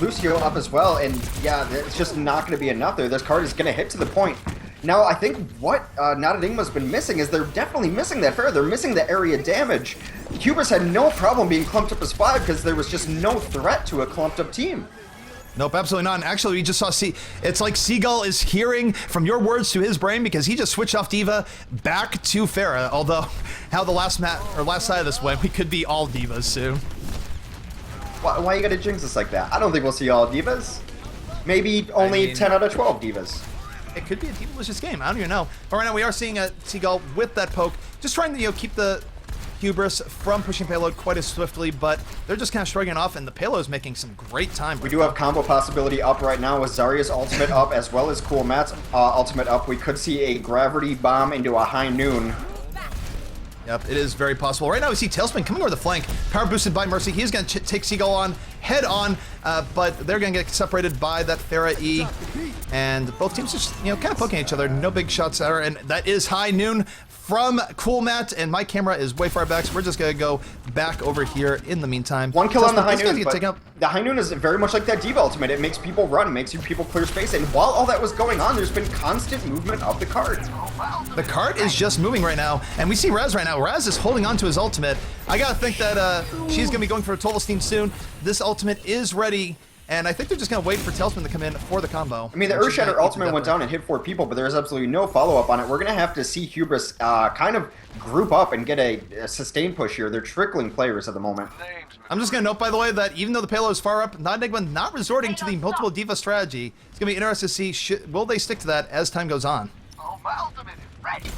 Lucio up as well, and yeah, it's just not going to be enough there. This card is going to hit to the point. Now, I think what NotEnigma's been missing is they're definitely missing that fair. They're missing the area damage. Hubris had no problem being clumped up as 5 because there was just no threat to a clumped up team. Nope, absolutely not. And actually, we just saw it's like Seagull is hearing from your words to his brain because he just switched off D.Va back to Pharah. Although, how the last side of this went, we could be all D.Vas soon. Why you gotta jinx us like that? I don't think we'll see all D.Vas. Maybe only 10 out of 12 D.Vas. It could be a delicious game. I don't even know. But right now, we are seeing a Seagull with that poke, just trying to keep the Hubris from pushing payload quite as swiftly, but they're just kind of shrugging it off, and the payload is making some great time. We do have combo possibility up right now with Zarya's ultimate up as well as Cool Matt's ultimate up. We could see a gravity bomb into a high noon. Yep, it is very possible. Right now we see Tailspin coming over the flank, power boosted by Mercy. He's going to take Seagull on head on, but they're going to get separated by that Pharah E. And both teams just, kind of poking each other. No big shots there, and that is high noon from Cool Matt, and my camera is way far back, so we're just going to go back over here in the meantime. 1 kill on the high noon, get taken out. The high noon is very much like that D.Va ultimate. It makes people run, makes people clear space, and while all that was going on, there's been constant movement of the card. The cart is just moving right now, and we see Raz right now. Raz is holding on to his ultimate. I gotta think that she's gonna be going for a total steam soon. This ultimate is ready, and I think they're just gonna wait for Tailspin to come in for the combo. I mean, the Earthshatter ultimate went down and hit 4 people, but there's absolutely no follow-up on it. We're gonna have to see Hubris kind of group up and get a sustained push here. They're trickling players at the moment. I'm just gonna note, by the way, that even though the payload is far up, NotEnigma not resorting to the multiple D.Va strategy. It's gonna be interesting to see, will they stick to that as time goes on? Oh, my ultimate is ready.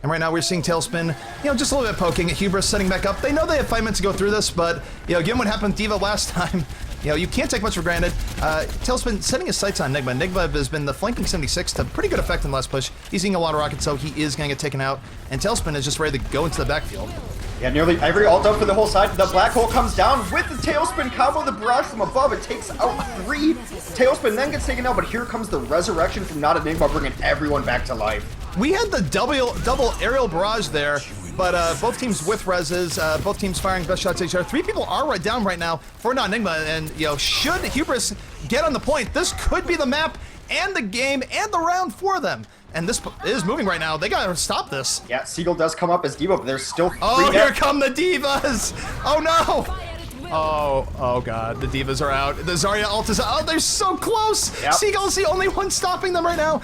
And right now we're seeing Tailspin, just a little bit poking at Hubris, setting back up. They know they have 5 minutes to go through this, but, given what happened with D.Va last time, you can't take much for granted. Tailspin setting his sights on Enigma. Enigma has been the flanking 76 to pretty good effect in the last push. He's seeing a lot of rockets, so he is going to get taken out. And Tailspin is just ready to go into the backfield. Yeah, nearly every ult up for the whole side. The black hole comes down with the Tailspin combo, the barrage from above. It takes out 3. Tailspin then gets taken out, but here comes the resurrection from NotEnigma, bringing everyone back to life. We had the double aerial barrage there, but both teams with reses, both teams firing best shots at each other. 3 people are down right now for NotEnigma, and should Hubris get on the point, this could be the map and the game and the round for them. And this is moving right now. They gotta stop this. Yeah, Seagull does come up as Devo, but there's still 3 Oh, here deaths. come the divas! Oh no! Oh god, the divas are out. The Zarya ult is out. Oh, they're so close! Yep. Seagull's the only one stopping them right now.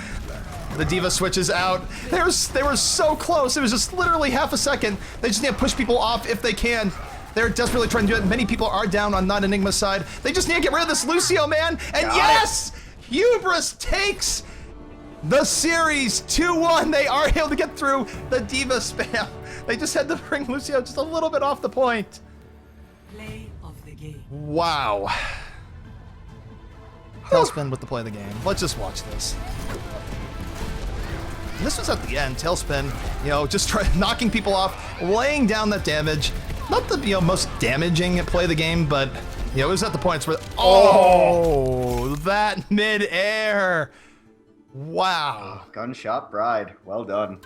The diva switches out. They were so close. It was just literally half a second. They just need to push people off if they can. They're desperately trying to do it. Many people are down on NotEnigma's side. They just need to get rid of this Lucio, man. And yes! Hubris takes the series 2-1. They are able to get through the diva spam. They just had to bring Lucio just a little bit off the point. Play of the game. Wow. Tailspin with the play of the game. Let's just watch this. And this was at the end. Tailspin, just knocking people off, laying down that damage. Not the most damaging play of the game, but it was at the points where that mid-air. Wow. Gunshot Bride. Well done.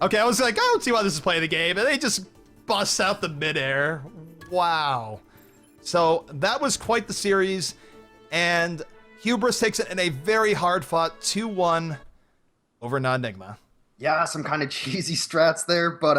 Okay, I was like, I don't see why this is play of the game, and they just bust out the mid-air. Wow. So that was quite the series, and Hubris takes it in a very hard-fought 2-1 over NotEnigma. Yeah, some kind of cheesy strats there, but